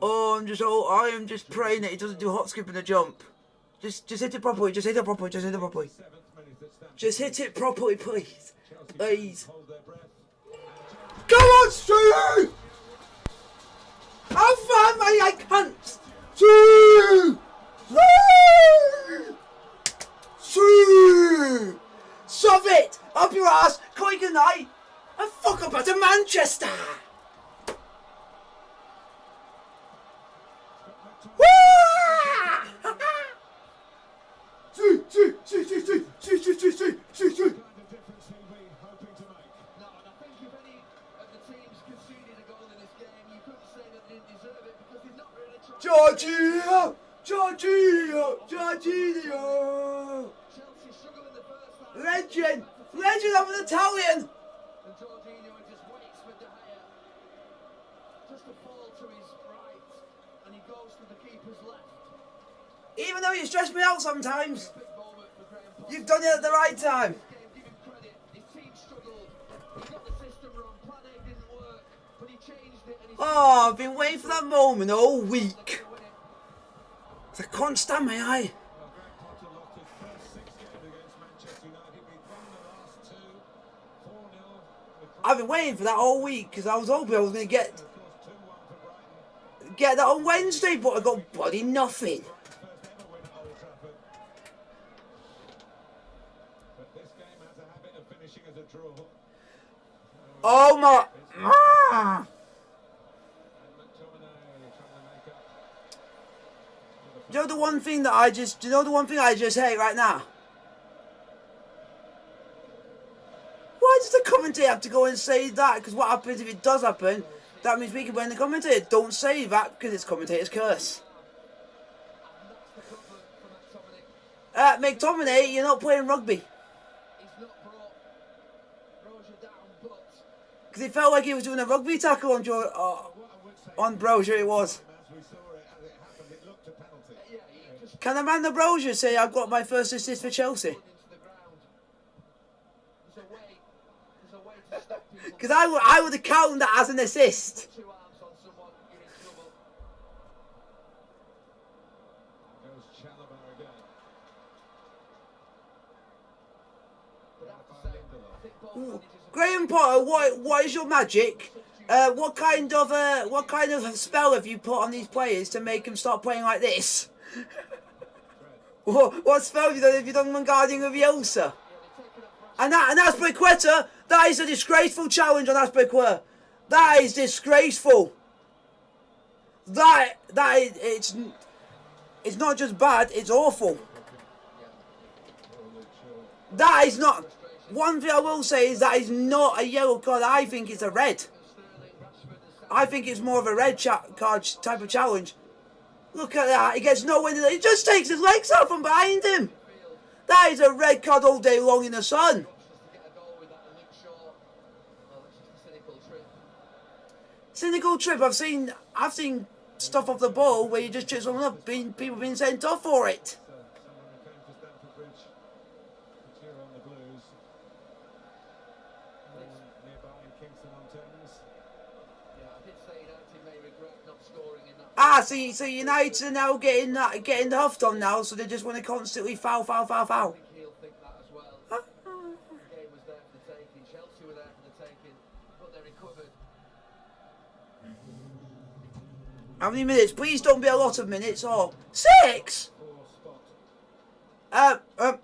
I am just praying that he doesn't do a hot skip and a jump. Just hit it properly. Just hit it properly. Just hit it properly. 7th minute at Stamford Just hit it properly, please. Chelsea Please. hold their breath. Come on, Stu! How far may I can't? Stu! Stu! Shove it up your ass, quick and night, and fuck up out of Manchester! Woo! Kind of difference he'll be hoping to make. No, and I think if any of the teams conceded a goal in this game, you couldn't say that they didn't deserve it because they've not really tried. Jorginho! Jorginho! Jorginho! Chelsea struggled in the first half. Legend! Legend of an Italian. And Jorginho just waits for De Gea. Just a fall to his right. And he goes to the keeper's left. Even though you stress me out sometimes, Big moment for Graham Potter. you've done it at the right time. This game, give him credit. His team struggled. He got the system wrong. Plan A didn't work. But he changed it and he Oh, I've been waiting for that moment all week. I can't stand my eye. Well, Graham Potter lost his first 6 games against Manchester United. We've won the last 2, 4-0. I've been waiting for that all week because I was hoping I was going to Of course, 2-1 for Brighton. get that on Wednesday, but I got bloody nothing. First ever win at Old Trafford. But this game has a habit of finishing as a draw. Oh my! Ah. And McTominay trying to make up. Do you know the one thing that I just? Do you know the one thing I just hate right now? Why does the commentator have to go and say that? Because what happens if it does happen? That means we can blame the commentator. Don't say that because it's commentator's curse. McTominay, you're not playing rugby. He's not brought Brozier down, but Because it felt like he was doing a rugby tackle on on Brozier. It was. As we saw it, as it happened, it looked a penalty. yeah, he just Can Amanda Brozier say I've got my first assist for Chelsea? into the ground. There's a way to stop people. Because I would have counted that as an assist. 2 arms on someone, you're in trouble. Goes Chalobah again. But I have to say, I think both managers have Graham Potter, what is your magic? What kind of spell have you put on these players to make them start playing like this? What spell have you done? Have you done Wingardium Leviosa? And Aspilicueta, that is a disgraceful challenge on Aspilicueta. That is disgraceful. It's not just bad, it's awful. That is not. One thing I will say is that is not a yellow card. I think it's a red. I think it's more of a red card type of challenge. Look at that. He gets nowhere. He just takes his legs out from behind him. That is a red card all day long in the sun. to get a goal with that and Luke Shaw. Oh, that's just a cynical trip. Cynical trip. I've seen stuff off the ball where you just chip someone up, people being sent off for it. Someone who came to Stamford Bridge to cheer on the Blues. Nearby in Kingston on Thames. Yeah, I did say United may regret not scoring in that. So United are now getting the huffed on now, so they just want to constantly foul. I think he'll think that as well. The game was there for the taking. Chelsea were there for the taking, but they recovered. How many minutes? Please don't be a lot of minutes. Or 6. 4 spot.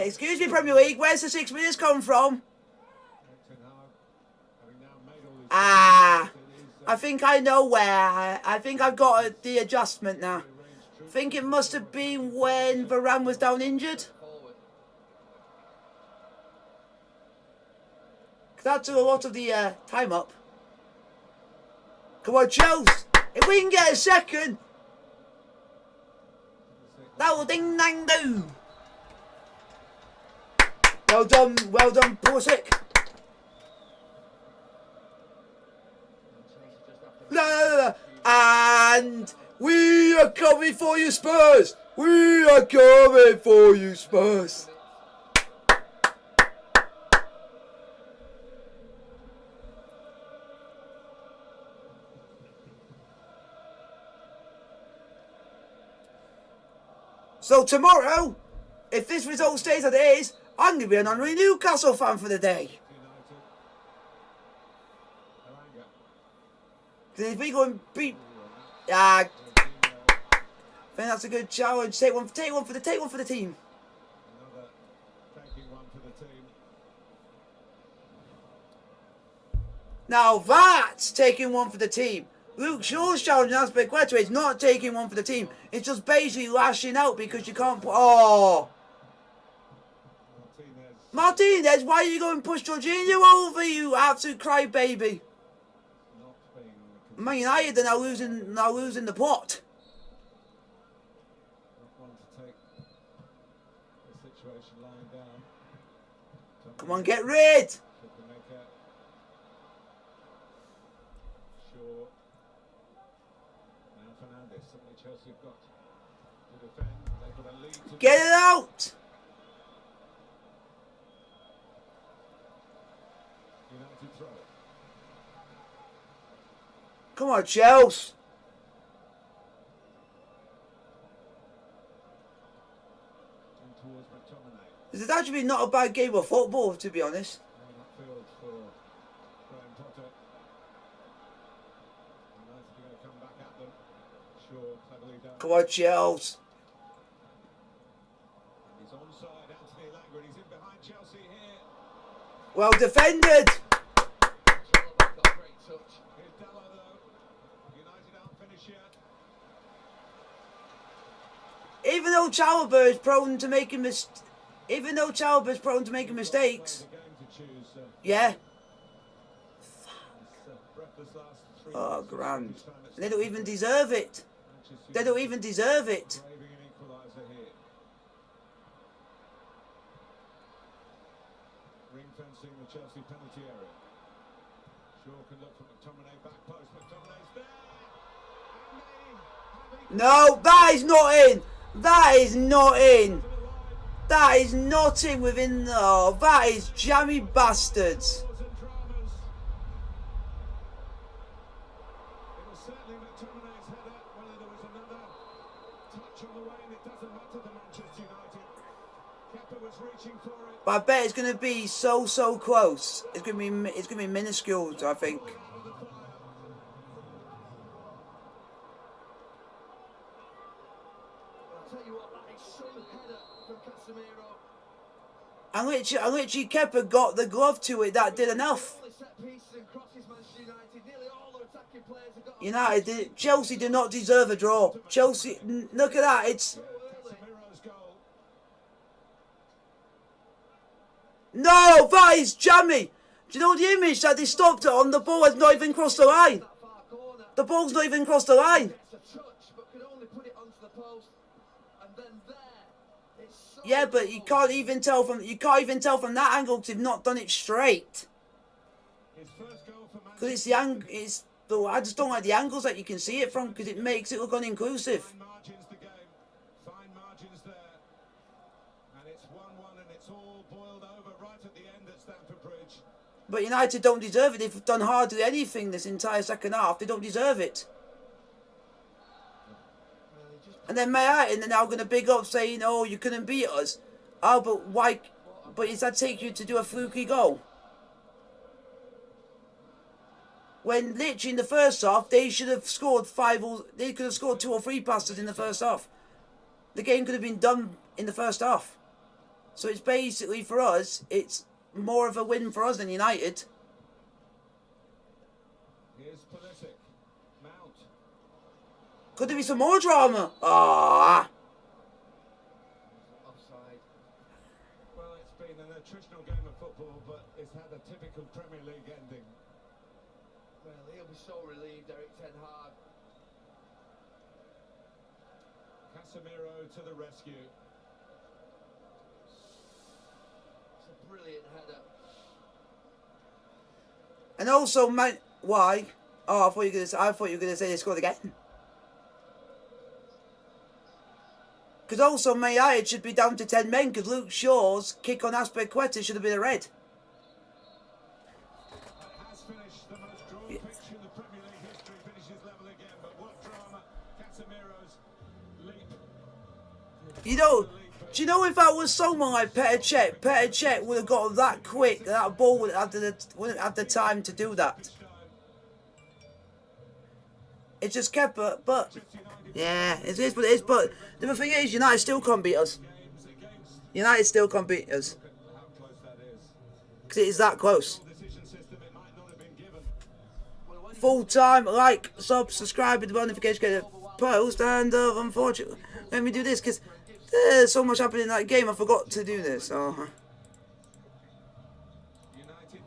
Excuse me, Premier League. Where's the 6 minutes come from? Ten Hag, having now made all his Ah, it is I think I know where. I think I've got the adjustment now. I think it must have been when Varane was down injured. Forward. That took a lot of the time up. Come on, Chelsea. If we can get a second, that will ding dang do. Well done, Pulisic. No. And we are coming for you, Spurs. We are coming for you, Spurs. So tomorrow, if this result stays as it is, I'm going to be an honorary Newcastle fan for the day. United. Elanga. Because if we go and beat, I think that's a good challenge. Take one for the team. Another taking one for the team. Now that's taking one for the team. Luke Shaw's challenge in Aspilicueta is not taking one for the team. It's just basically lashing out because you can't put. Oh, Martinez, why are you going to push Jorginho over, you absolute crybaby? Not being Man United are now losing the plot. not one to take the situation lying down. Come on, get rid. Shaw. Now Fernandes. Somebody Chelsea have got to defend. They've got a lead to Get it out. United throw. Come on, Chelsea. In towards McTominay. This is actually not a bad game of football, to be honest. Going upfield for Graham Potter. United are going to come back at them. Shaw cleverly done. Come on, Chelsea. And he's onside, Anthony Langren. He's in behind Chelsea here. Well defended. Chalobah got a great touch. Here's Dallo though. United aren't finished yet. Even though Chalobah is prone to making mistakes. The game to choose. Yeah. Breathless last 3 Oh, minutes. grand. This time it's They don't even deserve it. Manchester They don't United even deserve it. braving an equaliser here. Ring fencing the Chelsea penalty area. Shaw can look for McTominay, back post. McTominay's there. And they No, that is not in. That is not in. to the line. That is not in within. Oh, that is jammy bastards. Wars and dramas. It was certainly McTominay's header. Whether there was another touch on the way, and it doesn't matter to Manchester United. Kepa was reaching for it. But I bet it's going to be so close. It's going to be minuscule, I think. Out of the fire. I'll tell you what, that is some header from Casemiro. And literally Kepa got the glove to it. That did enough. All the set pieces and crosses Manchester United, nearly all their attacking players have got Chelsea do not deserve a draw. Chelsea, look at that. It's Casemiro's goal. no, that is jammy. Do you know the image that they stopped it on? The ball has not even crossed the line. that far corner. The ball's not even crossed the line. Gets a touch, but can only put it onto the post. And then there, it's so Yeah, but you can't even tell from that angle because they've not done it straight. His first goal for Because Manchester it's the angle. It's the I just don't like the angles that you can see it from because it makes it look uninclusive. Fine margins the game. Fine margins there. And it's 1-1 and it's all boiled over right at the end at Stamford Bridge. But United don't deserve it. They've done hardly anything this entire second half. They don't deserve it. And then Man Utd, they're now going to big up saying, "Oh, you couldn't beat us." Oh, but why? But does that take you to do a fluky goal? When literally in the first half, they should have scored they could have scored 2 or 3 passes in the first half. The game could have been done in the first half. So it's basically for us, it's more of a win for us than United. Here's Pulisic. Mount. Could there be some more drama? Ah, offside. Well, it's been an attritional game of football, but it's had a typical Premier League ending. Well, he'll be so relieved, Eric Ten Hag. Casemiro to the rescue. It's a brilliant header. and also why? Oh, I thought you were gonna say they scored again. Because also Man Utd should be down to 10 men because Luke Shaw's kick on Aspilicueta should have been a red. Has finished the most drawn pitch in the Premier League history. Finishes level again, but what drama. Casemiro's leap. You know, do you know if that was someone like Petr Cech would have got that quick, that ball wouldn't have the time to do that. It's just Kepa, but yeah, it is what it is. But the thing is, United still can't beat us. Games against. United still can't beat us How close that is. because it is that close. Decision system, it might not have been given. Full time, like, subscribe with the notification, get a post, and unfortunately, let me do this because there's so much happening in that game. I forgot to do this. United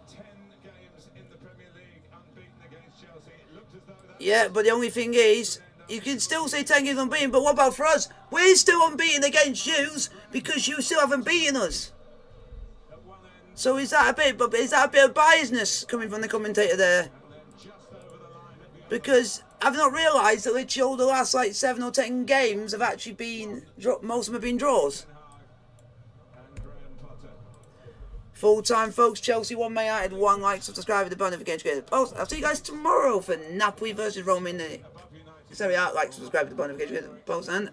10 games in the Premier League unbeaten against Chelsea. It looked as though that Yeah, but the only thing is, you can still say 10 games unbeaten, but what about for us? We're still unbeaten against yous because you still haven't beaten us. at one end So is that a bit of biasness coming from the commentator there? Because I've not realised that literally all the last like 7 or 10 games have actually been, most of them have been draws. Full time, folks. Chelsea 1, Man Utd 1. Like, subscribe to the notification post. I'll see you guys tomorrow for Napoli versus Roma in the Serie A. Like, subscribe to the notification post, and